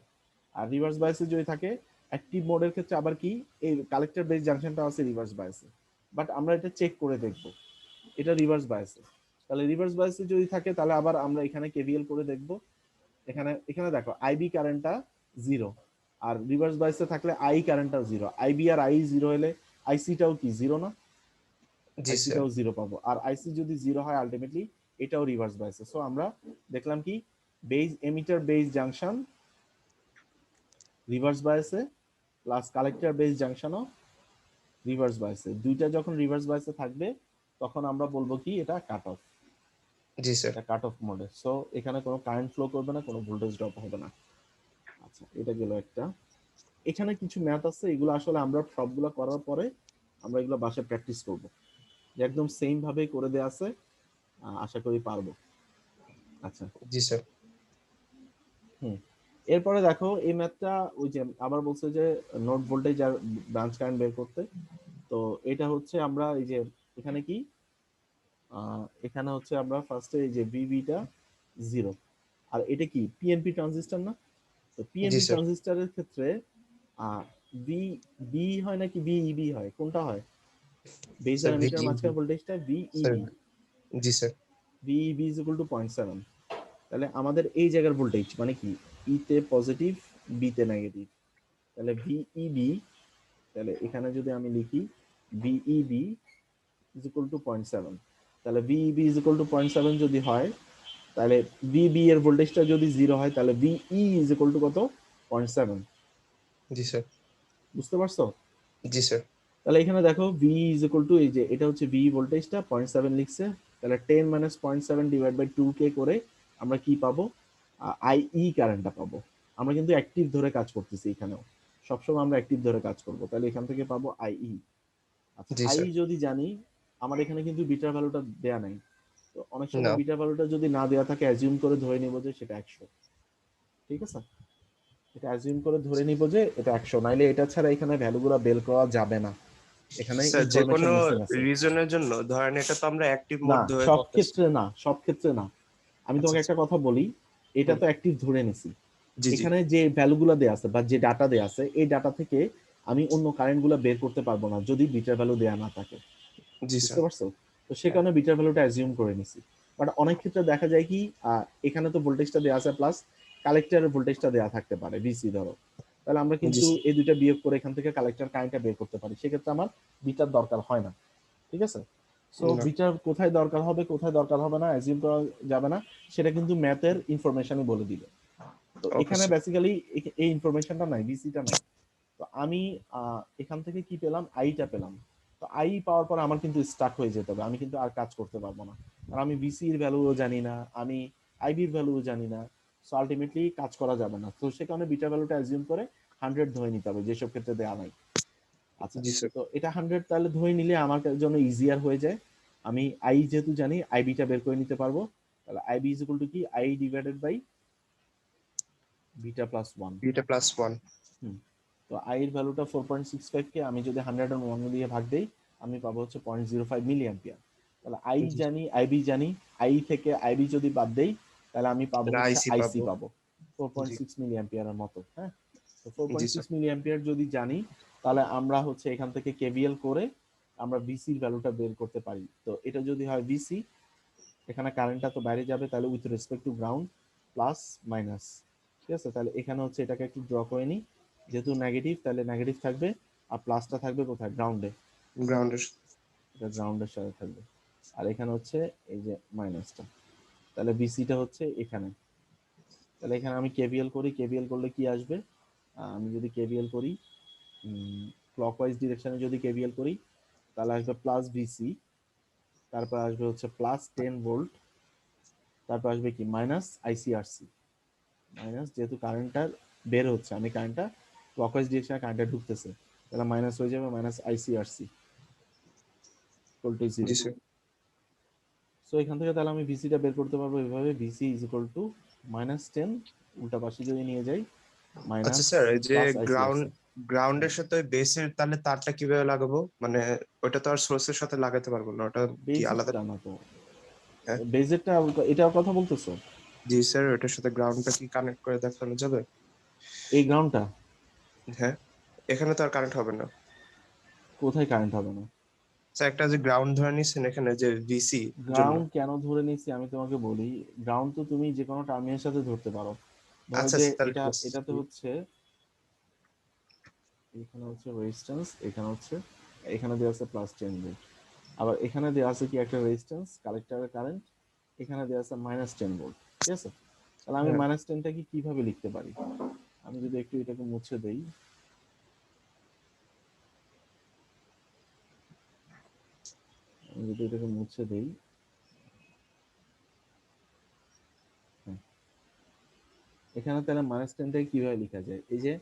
আর রিভার্স বায়াসে যদি থাকে, অ্যাক্টিভ মোডের ক্ষেত্রে আবার কি, এই কালেক্টর বেস জাংশনটা আছে রিভার্স বায়াসে, বাট আমরা এটা চেক করে দেখব এটা রিভার্স বায়াসে। তাহলে রিভার্স বায়াসে যদি থাকে তাহলে আবার আমরা এখানে কেভিএল করে দেখব। এখানে এখানে দেখো আইবি কারেন্টটা 0, আর রিভার্স বায়াসে থাকলে আই কারেন্টটা 0, আইবি আর আই 0 হলে আইসিটাও কি 0 না, জি স্যার, আইসিটাও 0 পাবো। আর আইসি যদি 0 হয় আলটিমেটলি এটাও রিভার্স বায়াসে। সো আমরা দেখলাম কি, base emitter base junction reverse বায়াসে, প্লাস কালেক্টর বেজ জাংশনও রিভার্স বায়াসে, দুইটা যখন রিভার্স বায়াসে থাকবে তখন আমরা বলবো কি এটা কাট অফ, জি স্যার, এটা কাট অফ মোডে। সো এখানে কোনো কারেন্ট ফ্লো করবে না, কোনো ভোল্টেজ ড্রপ হবে না। আচ্ছা, এটা গেল একটা। এখানে কিছু ম্যাথ আছে, এগুলো আসলে আমরা সবগুলো করার পরে আমরা এগুলো বাসায় প্র্যাকটিস করব, যে একদম সেম ভাবে করে দেয়া আছে, আশা করি পারবো। আচ্ছা, জি স্যার, হুম, এরপরে দেখো এই ম্যাথটা, ওই যে আবার বলছে যে নোড ভোল্টেজ আর ব্রাঞ্চ কারেন্ট বের করতে। তো এটা হচ্ছে আমরা এই যে এখানে কি, এখানে হচ্ছে আমরা ফার্স্টে এই যে ভিবিটা 0, আর এটা কি পিএনপি ট্রানজিস্টর না, তো জি পিএনপি স্যার, ট্রানজিস্টরের ক্ষেত্রে বি বি হয় নাকি বিইবি হয়, কোনটা হয়, বেজ আর স্যার, এমিটার ভিইবি, মাঝখানে ভোল্টেজটা স্যার, বিইবি, জি sir, BEB is equal to 0.7। তাহলে আমাদের এই জায়গার ভোল্টেজ মানে কি, ই তে পজিটিভ, বি তে নেগেটিভ, তাহলে বিইবি, তাহলে এখানে যদি আমি লিখি বিইবি ইজ ইকুয়াল টু 0.7, তাহলে বিইবি ইজ ইকুয়াল টু 0.7 যদি হয়, তাহলে বিবি এর ভোল্টেজটা যদি 0 হয় তাহলে বিই ইজ ইকুয়াল টু কত, 0.7। জি স্যার, বুঝতে পারছো? জি স্যার, তাহলে এখানে দেখো ভি ইজ ইকুয়াল টু, এই যে এটা হচ্ছে ভি ভোল্টেজটা 0.7 লিখছে, তাহলে 10 মাইনাস 0.7 ডিভাইড বাই 2 কে করে আমরা কি পাবো, আইই কারেন্টটা পাবো। আমরা কিন্তু অ্যাক্টিভ ধরে কাজ করতেছি এখানেও, সবসময় আমরা অ্যাক্টিভ ধরে কাজ করব, তাহলে এখান থেকে পাবো আইই। আচ্ছা, জি আই স্যার, যদি জানি, আমার এখানে কিন্তু বিটার ভ্যালুটা দেয়া নাই, তো অনেক সময় না, বিটার ভ্যালুটা যদি না দেয়া থাকে অ্যাজিউম করে ধরে নিব যে সেটা 100, ঠিক আছে, এটা অ্যাজিউম করে ধরে নিব যে এটা 100, নাইলে এটা ছাড়া এখানে ভ্যালুগুলো বের করা যাবে না, এখানে স্যার, যে ইনফরমেশন কোনো মিসিং আছে। রিজনের জন্য ধরেন এটা তো আমরা অ্যাক্টিভ না, মোড ধরে সব করতেছি। ক্ষেত্রে না, সব ক্ষেত্রে না। আমি আচ্ছা তোমাকে আচ্ছা, একটা কথা বলি, এটা হুম, তো অ্যাক্টিভ ধরে নিছি, জি জি, এখানে যে ভ্যালুগুলো দেয়া আছে বা যে ডাটা দেয়া আছে, এই ডাটা থেকে আমি অন্য কারেন্টগুলো বের করতে পারবো না যদি বিটার ভ্যালু দেয়া না থাকে। জি বুঝতে স্যার, পারছো? তো সে হ্যাঁ, কারণে বিটার ভ্যালুটা অ্যাজিউম করে নিছি। বাট অনেক ক্ষেত্রে দেখা যায় কি, এখানে তো ভোল্টেজটা দেওয়া আছে প্লাস কালেক্টরের ভোল্টেজটা দেওয়া থাকতে পারে বিসি ধরো, তাহলে আমরা জি কিন্তু স্যার, এই দুইটা বিয়োগ করে এখান থেকে কালেক্টর কারেন্টটা বের করতে পারি, সেক্ষেত্রে আমার বিটার দরকার হয় না, ঠিক আছে। সো না, বিটার কোথায় দরকার হবে কোথায় দরকার হবে না অ্যাজিউম করা যাবে না, সেটা কিন্তু ম্যাথের ইনফরমেশনই বলে দিবে। তো ওকে এখানে স্যার, বেসিক্যালি এই ইনফরমেশনটা নাই, বিসিটা নাই। তো আমি এখান থেকে কি পেলাম, আইটা পেলাম। তো আই পাওয়ার পর আমার কিন্তু স্টাক হয়ে যেতে হবে, আমি কিন্তু আর কাজ করতে পারবো না, কারণ আমি বিসির ভ্যালুও জানি না, আমি আইবির ভ্যালুও জানি না। সো আলটিমেটলি কাজ করা যাবে না, তো সে কারণে বিটা ভ্যালুটা অ্যাজিউম করে 100 ধরে নিতে হবে যেসব ক্ষেত্রে দেওয়া নাই। আচ্ছা, জি স্যার, তো এটা 100 তাহলে ধরে নিলে আমার জন্য ইজিয়ার হয়ে যায়, আমি আই যেহেতু জানি আইবিটা বের করে নিতে পারবো। তাহলে আইবি ইজ ইকুয়াল টু কি, I divided by beta plus 1। Beta +1, হুম, তো আই এর ভ্যালুটা 4.65 কে আমি যদি 101 দিয়ে ভাগ দেই, আমি পাবো হচ্ছে 0.05 মিলি অ্যাম্পিয়ার। তাহলে আই জি, জানি আইবি জানি, আই থেকে আইবি যদি বাদ দেই তাহলে আমি পাবো তাহলে হচ্ছে আইসি আইসি পাবো, পাবো জি 4.6 মিলি অ্যাম্পিয়ারের মতো। হ্যাঁ, তো জি স্যার, 4.6 মিলি অ্যাম্পিয়ার যদি জানি, তাহলে আমরা হচ্ছে এখান থেকে কেভিএল করে আমরা ভিসির ভ্যালুটা বের করতে পারি। তো এটা যদি হয় ভিসি, এখানে কারেন্টটা তো বাইরে যাবে, তাহলে with respect to ground plus minus, ঠিক আছে। তাহলে এখানে হচ্ছে এটাকে একটু ড্র করে নিই, যেহেতু নেগেটিভ তাহলে নেগেটিভ থাকবে, আর প্লাসটা থাকবে কোথায়, গ্রাউন্ডে, গ্রাউন্ডের, এটা গ্রাউন্ডের সাথে থাকবে। আর এখানে হচ্ছে এই যে মাইনাসটা, তাহলে বিসিটা হচ্ছে এখানে। তাহলে এখানে আমি কেভিএল করি, কেভিএল করলে কি আসবে, আমি যদি কেভিএল করি ক্লকওয়াইজ ডিরেকশনে যদি কেভিএল করি, তাহলে আসবে প্লাস বিসি, তারপর আসবে হচ্ছে প্লাস 10 ভোল্ট, তারপর আসবে কি মাইনাস আইসিআরসি, মাইনাস যেহেতু কারেন্টটা বের হচ্ছে, আমি কারেন্টটা ক্লকওয়াইজ ডিরেকশনে কারেন্টটা ঢুকতেছে, তাহলে মাইনাস হয়ে যাবে minus ICRC equal to 0। G sir. So এখান থেকে তাহলে আমি ভিসিটা বের করতে পারবো এভাবে, ভিসি ইজ ইকুয়াল টু -10, উল্টা পাশে যদি নিয়ে যাই আচ্ছা মাইনাস স্যার, এই যে প্লাস গ্রাউন্ড আইসিআরসি। গ্রাউন্ডের সাথে বেসের তাহলে তারটা কিভাবে লাগাবো? মানে ওটা তো আর সোর্সের সাথে লাগাতে পারবো না, ওটা কি আলাদা? বেসিকটা না তো, হ্যাঁ বেজেরটা, এটার কথা বলতেছো? জি স্যার, ওটার সাথে গ্রাউন্ডটা কি কানেক্ট করে দেখানো যাবে? এই গ্রাউন্ডটা হ্যাঁ, এখানে তো আর কারেন্ট হবে না কোথায় কারেন্ট হবে না? স্যার। একটা যে গ্রাউন্ড ধরে নিচ্ছেন এখানে যে ভিসি জন্য। গ্রাউন্ড কেন ধরে নিচ্ছি আমি তোমাকে বলি, গ্রাউন্ড তো তুমি যে কোনো টার্মিনালের সাথে ধরতে পারো। ধরো আচ্ছা যে স্যার, তাহলে এটা, ঠিক আছে। এটাতে হচ্ছে, এখানে হচ্ছে রেজিস্ট্যান্স, এখানে হচ্ছে, এখানে দেওয়া আছে +10 ভোল্ট, আবার এখানে দেওয়া আছে কি একটা রেজিস্ট্যান্স কালেক্টরের কারেন্ট, এখানে দেওয়া আছে -10 ভোল্ট, ঠিক আছে? তাহলে আমি হ্যাঁ -10টাকে কিভাবে লিখতে পারি? আমি যদি একটু এটাকে মুছে দেই, আমি যদি এটাকে মুছে দেই, হ্যাঁ, এখানে তাহলে -10টাকে কিভাবে লেখা যায়? এই যে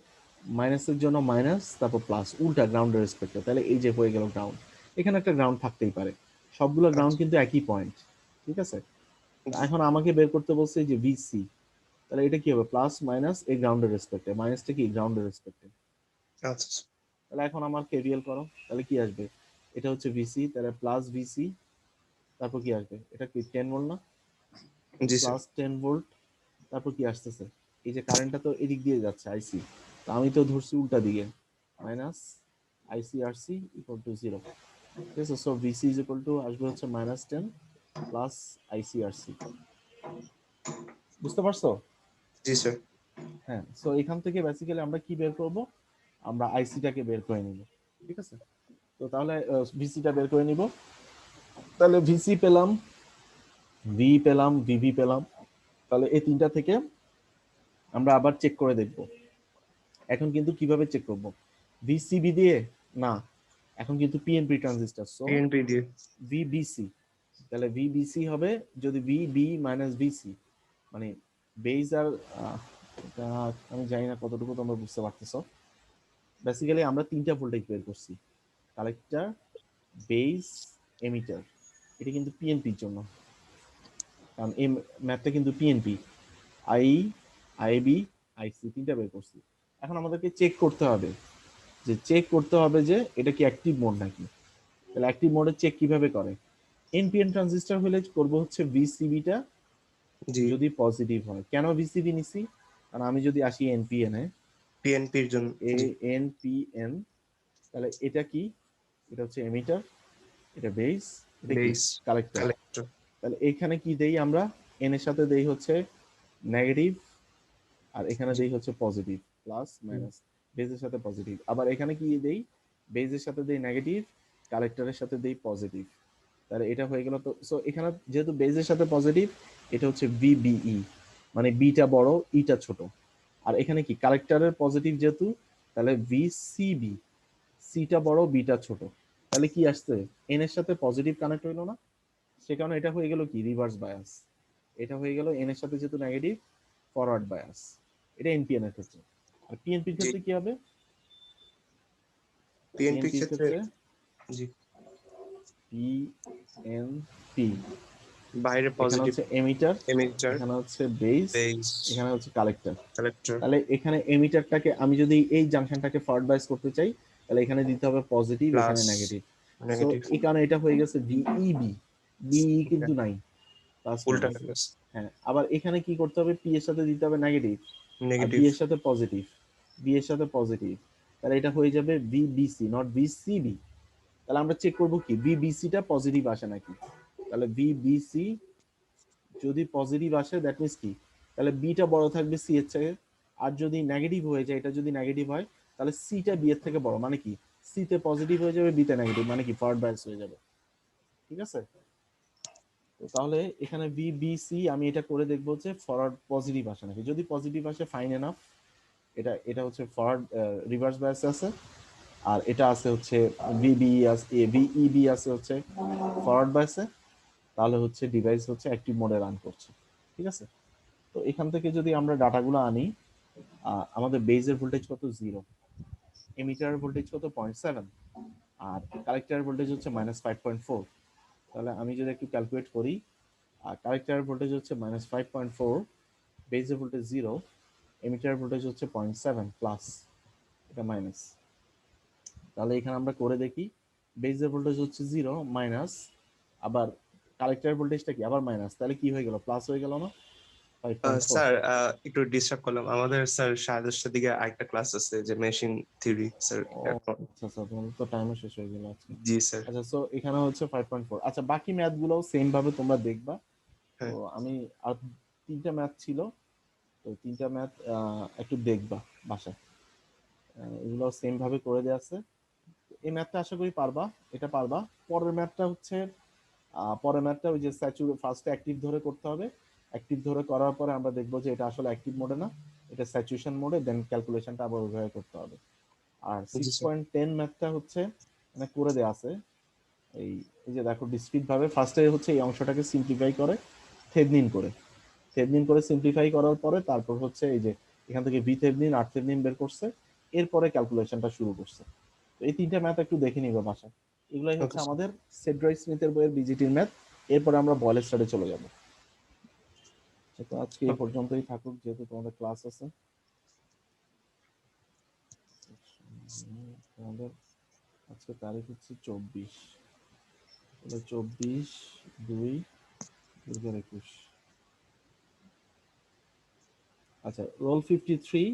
মাইনাসের জন্য মাইনাস, তারপর প্লাস, উল্টা গ্রাউন্ডের রেসপেক্টে, তাহলে এই যে হয়ে গেল গ্রাউন্ড। এখানে একটা গ্রাউন্ড থাকতেই পারে, সবগুলো গ্রাউন্ড আচ্ছা কিন্তু একই পয়েন্ট, ঠিক আছে? জি এখন আমাকে বের করতে বলছে যে ভিসি, তাহলে এটা কি হবে? প্লাস মাইনাস এই গ্রাউন্ডের রেসপেক্টে, মাইনাসটা কি গ্রাউন্ডের রেসপেক্টে। আচ্ছা তাহলে এখন আমার কেভিএল করো, তাহলে কি আসবে? এটা হচ্ছে ভিসি, তাহলে প্লাস ভিসি, তারপর কি আসবে? এটা কি 10 ভোল্ট না? জি স্যার। প্লাস 10 ভোল্ট, তারপর কি আসতেছে? এই যে কারেন্টটা তো এদিক দিয়ে যাচ্ছে আইসি, তো আমি তো ধরছি উল্টা দিকে, মাইনাস আইসিআরসি ইকুয়াল টু 0, ঠিক আছে? So VC is equal two আসবে হচ্ছে -10 প্লাস আইসিআরসি, বুঝতে পারছো? জি স্যার। হ্যাঁ, সো এখান থেকে বেসিক্যালি আমরা কি বের করব? আমরা আইসিটাকে বের করে নিব, ঠিক আছে? তো তাহলে ভিসিটা বের করে নিব, তাহলে ভিসি পেলাম, ভি পেলাম, ভিভি পেলাম, তাহলে এই তিনটা থেকে আমরা আবার চেক করে দেখব। এখন কিন্তু কিভাবে চেক করব? ভিসিবি দিয়ে না, এখন কিন্তু পিএনপি ট্রানজিস্টর, সো পিএনপি দিয়ে। ভিবিসি, তাহলে ভিবিসি হবে যদি ভিবি মাইনাস ভিসি, মানে বেজ আর এটা আমি জানি না কতটুকু তোমরা বুঝতে পারতেছো। বেসিক্যালি আমরা তিনটা ভোল্টেজ বের করছি, কালেক্টর, বেস, এমিটার, এটা কিন্তু পিএনপির জন্য, কারণ এই ম্যাথটা কিন্তু পিএনপি, আই, আইবি, আইসি তিনটা বের করছি। এখন আমাদেরকে চেক করতে হবে, যে এটা কি অ্যাক্টিভ মোড নাকি। তাহলে অ্যাক্টিভ মোডের চেক কিভাবে করে? এনপিএন ট্রানজিস্টর হলে করব হচ্ছে ভিসিবিটা জি, যদি পজিটিভ হয়। কেন ভিসিবি নিছি? কারণ আমি যদি আসি এনপিএন এ, পিএনপির জন্য। এ জি। এনপিএন, তাহলে এটা কি? এটা হচ্ছে এমিটার, এটা বেস, এটা কি বেস কালেক্টর। কালেক্টর। তাহলে এখানে কি দেই আমরা? এন এর সাথে দেই হচ্ছে নেগেটিভ, আর এখানে জি দেই হচ্ছে পজিটিভ, প্লাস মাইনাস, বেজের সাথে পজিটিভ। আবার এখানে কি দেই? বেজের সাথে দেই নেগেটিভ, কালেক্টরের সাথে দেই পজিটিভ। তাহলে এটা হয়ে গেল। তো সো এখানে যেহেতু বেজের সাথে পজিটিভ, এটা হচ্ছে ভিবিই, মানে বিটা বড় ইটা ছোট। আর এখানে কি কালেক্টরের পজিটিভ যেহেতু, তাহলে ভিসিবি, সিটা বড় বিটা ছোট। তাহলে কি আসছে? এন এর সাথে পজিটিভ কানেক্ট হইলো না, সে কারণে এটা হয়ে গেল কি রিভার্স বায়াস। এটা হয়ে গেল এন এর সাথে যেহেতু নেগেটিভ, ফরওয়ার্ড বায়াস। এটা এনপিএন এর ক্ষেত্রে। আর পিএনপির জি। ক্ষেত্রে কি হবে? পিএনপি পিএনপির ক্ষেত্রে। ক্ষেত্রে জি। পিএনপি, বাইরে এখানে পজিটিভ হচ্ছে এমিটার, এমিটার, এখানে হচ্ছে বেস, বেস এখানে হচ্ছে কালেক্টর। কালেক্টর, তাহলে এখানে এমিটারটাকে আমি যদি এই জাংশনটাকে ফরওয়ার্ড বায়াস করতে চাই, তাহলে এখানে দিতে হবে পজিটিভ, এখানে প্লাস নেগেটিভ। So negative. এই কারণে এটা হয়ে গেছে ভিইবি, বিই কিন্তু নাই, প্লাস উল্টা মাইনাস। হয়ে গেছে। হ্যাঁ, আবার এখানে কি করতে হবে? পি এর সাথে দিতে হবে নেগেটিভ, আর বি নেগেটিভ। এর সাথে পজিটিভ, বি এর সাথে পজিটিভ। তাহলে এটা হয়ে যাবে ভিবিসি, নট ভিসিবি। তাহলে আমরা চেক করব কি ভিবিসিটা পজিটিভ আসে নাকি। তাহলে ভিবিসি যদি পজিটিভ আসে দ্যাট মিন্স কি, তাহলে বিটা বড় থাকবে সি এর থেকে। আর যদি নেগেটিভ হয়ে যায়, এটা যদি নেগেটিভ হয়, তাহলে সিটা বি এর থেকে বড়, মানে কি সি তে পজিটিভ হয়ে যাবে, বিতে নেগেটিভ, মানে কি ফরওয়ার্ড বায়াস হয়ে যাবে, ঠিক আছে? তো তাহলে এখানে ভিবিসি আমি এটা করে দেখবো যে ফরওয়ার্ড পজিটিভ আসে নাকি। যদি পজিটিভ আসে ফাইন এনাফ, এটা এটা হচ্ছে ফরওয়ার্ড রিভার্স বায়াস আছে। আর এটা আছে হচ্ছে ভিবি আছে, ভিইবি আছে হচ্ছে ফরওয়ার্ড বায়াসে, তাহলে হচ্ছে ডিভাইস হচ্ছে অ্যাক্টিভ মোডে রান করছে। ঠিক আছে? তো এখান থেকে যদি আমরা ডাটাগুলো আনি, আমাদের বেজের ভোল্টেজ কত 0, এমিটারের ভোল্টেজ কত 0.7, আর কালেক্টরের ভোল্টেজ হচ্ছে -5.4। তাহলে আমি যদি একটু ক্যালকুলেট করি, কালেক্টরের ভোল্টেজ হচ্ছে -5.4, বেজের ভোল্টেজ 0, এমিটারের ভোল্টেজ হচ্ছে 0.7 প্লাস, এটা মাইনাস। তাহলে এখানে আমরা করে দেখি, বেজের ভোল্টেজ হচ্ছে 0 মাইনাস, আবার কালেক্টরের ভোল্টেজটা কি আবার মাইনাস, তাহলে কি হয়ে গেল, প্লাস হয়ে গেল না 5.4। স্যার একটু ডিস্টার্ব করলাম, আমাদের স্যার 10:30টার দিকে আরেকটা ক্লাস আছে যে মেশিন থিওরি স্যার। ও আচ্ছা আচ্ছা, তোমাদের তো টাইমও শেষ হয়ে গেল আজকে। জি স্যার। আচ্ছা, সো এখানে হচ্ছে 5.4। আচ্ছা, বাকি ম্যাথ গুলো সেম ভাবে তোমরা দেখবা। তো হ্যাঁ আমি আর 3টা ম্যাথ ছিল, তো 3টা ম্যাথ একটু দেখবা বাসায়, এগুলো সেম ভাবে করে দেওয়া আছে। এই ম্যাথটা আশা করি পারবা, এটা পারবা। পরের ম্যাথটা হচ্ছে পরের ম্যাথটা ওই যে ফার্স্টে অ্যাক্টিভ ধরে করতে হবে, অ্যাক্টিভ ধরে করার পরে আমরা দেখবো যে এটা আসলে অ্যাক্টিভ মোডে না, এটা স্যাচুরেশন মোডে, দেন ক্যালকুলেশনটা আবার ওইভাবে করতে হবে। আর জি স্যার। 6.10 ম্যাথটা হচ্ছে মানে করে দেওয়া আছে, এই এই যে দেখো ডিসক্রিট ভাবে ফার্স্টে হচ্ছে এই অংশটাকে সিম্পলিফাই করে থেভনিন করে, থেভনিন করে সিম্পলিফাই করার পরে তারপর হচ্ছে এই যে এখান থেকে ভি থেভনিন আর থেভনিন বের করছে, এরপরে ক্যালকুলেশনটা শুরু করছে। তো এই 3টা ম্যাথ একটু দেখে নিবে বাসায়। এগুলাই হচ্ছে ওকে স্যার। আমাদের সেড্রয় স্মিথের বইয়ের বিজিটির ম্যাথ। এরপরে আমরা বয়েলের স্টাডে চলে যাব। তো আজকে এই পর্যন্তই থাকুক, যেহেতু তোমাদের ক্লাস আছে। তোমাদের আজকে তারিখ হচ্ছে 24, তাহলে 24/2/2021। আচ্ছা, রোল 53,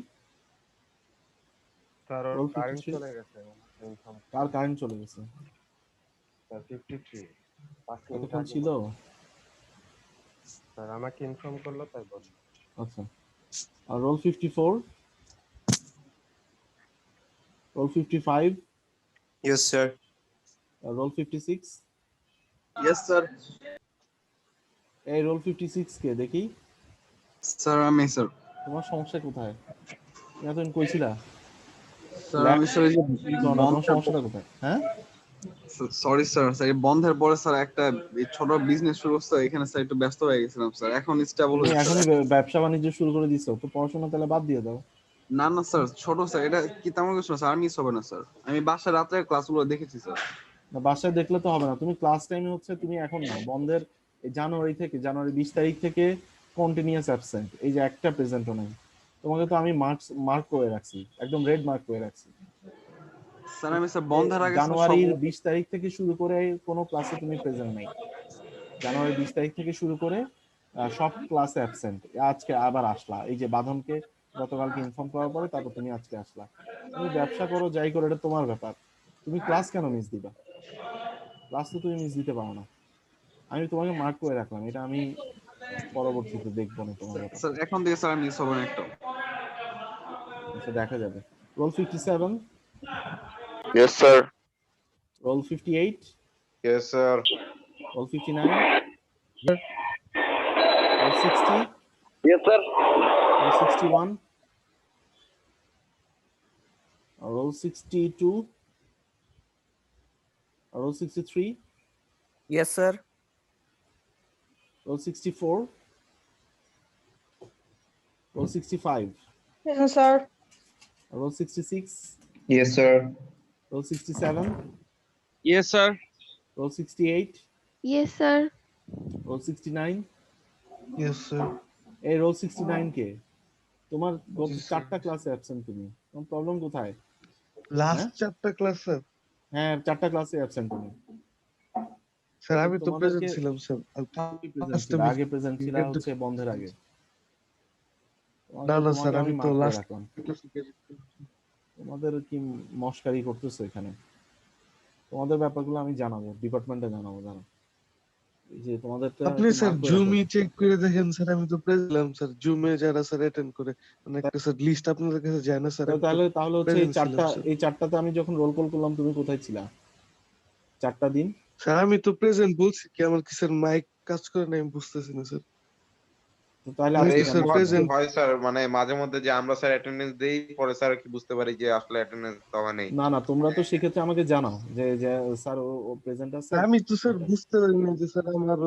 স্যার ওর রোল কারেন্ট 53। চলে গেছে ইনফর্ম। কার কারেন্ট চলে গেছে? স্যার 53 5 মিনিট কতক্ষণ আগে ছিল? স্যার আমাকে ইনফর্ম করলো তাই বললাম। আচ্ছা, আর roll 54, roll 55, yes sir. Roll 56। Yes sir. এই রোল 56 কে দেখি, স্যার আমি স্যার। তোমার সমস্যা কোথায়? তুমি এতদিন কইছিলা স্যার আমি স্যার এই যে তোমার সমস্যাটা কোথায়? হ্যাঁ, সরি স্যার, স্যার এই বন্ধের পরে স্যার একটা এই ছোট বিজনেস শুরু করতে এখানে স্যার একটু ব্যস্ত হয়ে গেছিলাম স্যার, এখন স্টেবল তুমি হয়েছে এখনই স্যার। ব্যবসা বাণিজ্য শুরু করে দিছো, তো পড়াশোনা তাহলে বাদ দিয়ে দাও। না না স্যার, ছোট স্যার, এটা কি তেমন কিছু না স্যার, আর মিস হবে না স্যার, আমি বাসায় রাত্রে ক্লাসগুলো দেখেছি স্যার। না, বাসায় দেখলে তো হবে না, তুমি ক্লাস টাইমে হচ্ছে তুমি এখন না, বন্ধের এই জানুয়ারি 20 তারিখ থেকে কন্টিনিউয়াস অ্যাবসেন্ট, এই যে একটা প্রেজেন্টও নাই। তোমাকে তো আমি মার্ক করে রাখছি, একদম রেড মার্ক করে রাখছি। স্যার আমি স্যার বন্ধের আগে স্যার সব জানুয়ারির 20 তারিখ থেকে শুরু করে কোনো ক্লাসে তুমি প্রেজেন্ট নাই। জানুয়ারি 20 তারিখ থেকে শুরু করে সব ক্লাসে অ্যাবসেন্ট। আজকে আবার আসলা, এই যে বাঁধনকে গতকালকে ইনফর্ম করার পরে তারপর তুমি আজকে আসলা। তুমি ব্যবসা করো যাই করো, এটা তোমার ব্যাপার। তুমি ক্লাস কেন মিস দিবা? ক্লাস তো তুমি মিস দিতে পারো না। আমি তোমাকে মার্ক করে রাখলাম, এটা আমি পরবর্তীতে দেখবো না তোমার ব্যাপার। স্যার, এখন থেকে স্যার মিস হবে না একটা। আচ্ছা, দেখা যাবে। Roll 57, Yes, sir. Roll 58, Yes, sir. Roll 59, roll 60, Yes, sir. রোল 61, roll 62, roll 63, Yes, sir. roll 64, roll 65, Yes, sir. roll 66, yes sir. roll 67, Yes, sir. roll 68, Yes, sir. roll 69। Yes sir. এই roll 69 কে তোমার চারটা ক্লাসে absent, তুমি তোমার problem কোথায়? Last 4টা class sir. হ্যাঁ, চারটা ক্লাসে অ্যাবসেন্ট তুমি। স্যার আমি তো প্রেজেন্ট তোমাদেরকে ছিলাম স্যার। আগে প্রেজেন্ট ছিল হচ্ছে বন্ধের আগে। না না তোমাকে স্যার, আমি তো মার্ক করে লাস্ট রাখলাম। তোমাদের কি মস্কারি করতেছো এখানে? তোমাদের ব্যাপারগুলো আমি জানাবো, ডিপার্টমেন্টে জানাবো, জানো এই যে তোমাদেরটা আপনি একটু স্যার mark করে জুমই রাখো। চেক করে দেখেন স্যার, আমি তো প্রেজেন্ট স্যার, জুমে যারা স্যার অ্যাটেন্ড করে অনেকটা স্যার লিস্ট আপনাদের কাছে যায় না স্যার, তো আমি তো তাহলে হচ্ছে প্রেজেন্ট ছিলাম স্যার। এই চারটাতে আমি যখন রোল কল করলাম তুমি কোথায় ছিলা 4টা দিন? স্যার আমি তো প্রেজেন্ট বলছি কি, আমার কি স্যার মাইক কাজ করে না আমি বুঝতেছি না স্যার। তো তাহলে আমি আজকে তো কেন স্যার ছিলা? প্রেজেন্ট হয় স্যার, মানে মাঝে মধ্যে যে আমরা স্যার অ্যাটেন্ডেন্স দেই, পরে স্যার কি বুঝতে পারি যে আসলে অ্যাটেন্ডেন্স দেওয়া নেই। না না, তোমরা তো সেক্ষেত্রে আমাকে জানাও যে যে স্যার ও প্রেজেন্ট আছে। আমি তো স্যার বুঝতে পারি না যে স্যার আমার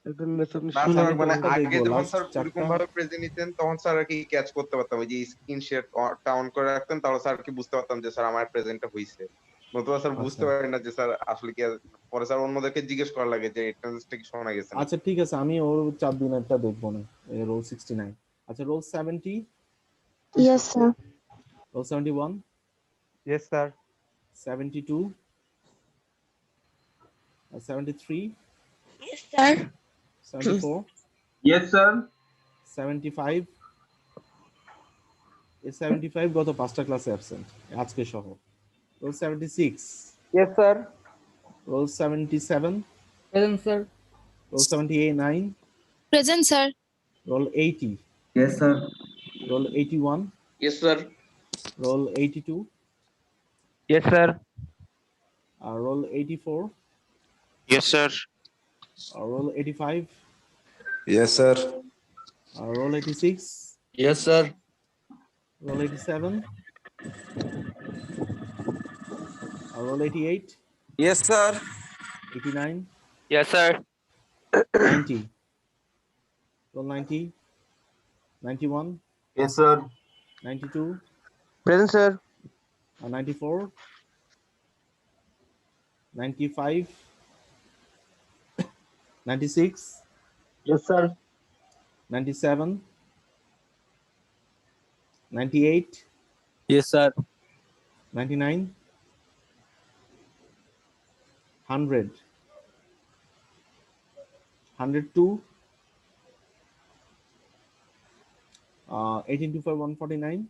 অ্যাটেন্ডেন্স আপনি না আচ্ছা, স্যার আমি মানে তোমারটা আগে দেখবো যখন লাস্ট স্যার চারটা। ওইরকম ভাবে প্রেজেন্ট নিতেন তখন স্যার আর কি ক্যাচ করতে পারতাম, ওই যে স্ক্রিন শেয়ারটা অন করে রাখতেন, তাহলে স্যার কি বুঝতে পারতাম যে স্যার আমার প্রেজেন্টটা হইছে। নতুবা স্যার বুঝতে আচ্ছা পারি না যে স্যার আসলে কি পরে স্যার অন্যদেরকে জিজ্ঞেস করা লাগে যে অ্যাটেন্ডেন্সটা কি শোনা গেছে নাকি। আচ্ছা ঠিক আছে, আমি ওর 4 দিনেরটা দেখবো না। রোল 69, আচ্ছা roll 70, Yes, sir. Roll 71, yes sir 72, 73, Yes, sir. 74, Yes, sir. 75, 75 গত 5টা ক্লাসে অ্যাবসেন্ট আজকে সহ। Roll 76, yes sir roll 77, Present, sir. Roll 79, Present, sir. Roll 80, Yes, sir. Roll 81, Yes, sir. Roll 82, yes sir roll 84, Yes, sir. Roll 85, Yes, sir. roll 86, Yes, sir. roll 87, roll 88, Yes, sir. 89, yes sir 90, roll 90, 91, Yes, sir. 92, present sir 94, 95, 96, yes sir 97, 98, Yes, sir. 99, 100, 102, 1825 149,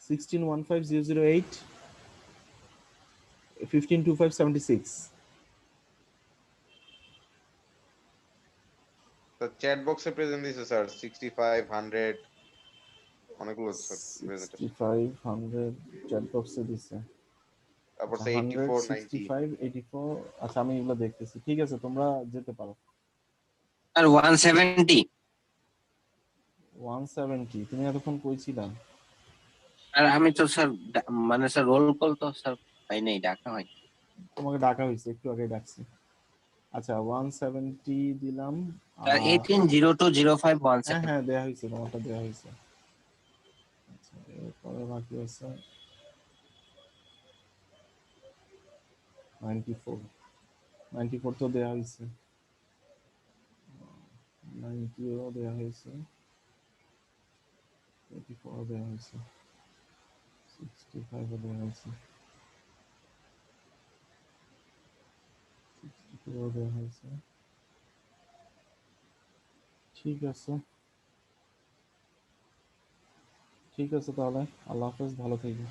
1615008, 152576. Sir chat বক্সে present দিছে sir 65 100 অনেকগুলো present. 65 100 chat বক্সে দিছে। তারপর আচ্ছা, sir 100 84 90। 65 84, আচ্ছা আমি এগুলো দেখতেছি। ঠিক আছে, তোমরা যেতে পারো। Sir, 170. 170 তুমি এতক্ষণ কই ছিলা? আর আমি তো স্যার মানে স্যার রোল কল তো স্যার পাই নাই, ডাকা হয়। তোমাকে ডাকা হয়েছে, একটু আগে ডাকছি। আচ্ছা 170 দিলাম। স্যার 18020517। হ্যাঁ হ্যাঁ দেয়া হয়েছে, তোমারটা দেয়া হয়েছে। আচ্ছা এরপরে বাকি আছে 94, 94 তো দেয়া হয়েছে, 90ও দেয়া হয়েছে, 84 দেয়া হয়েছে, 65 দেয়া হয়েছে, 62 দেয়া হয়েছে। ঠিক আছে, ঠিক আছে তাহলে আল্লাহ হাফেজ, ভালো থেকো।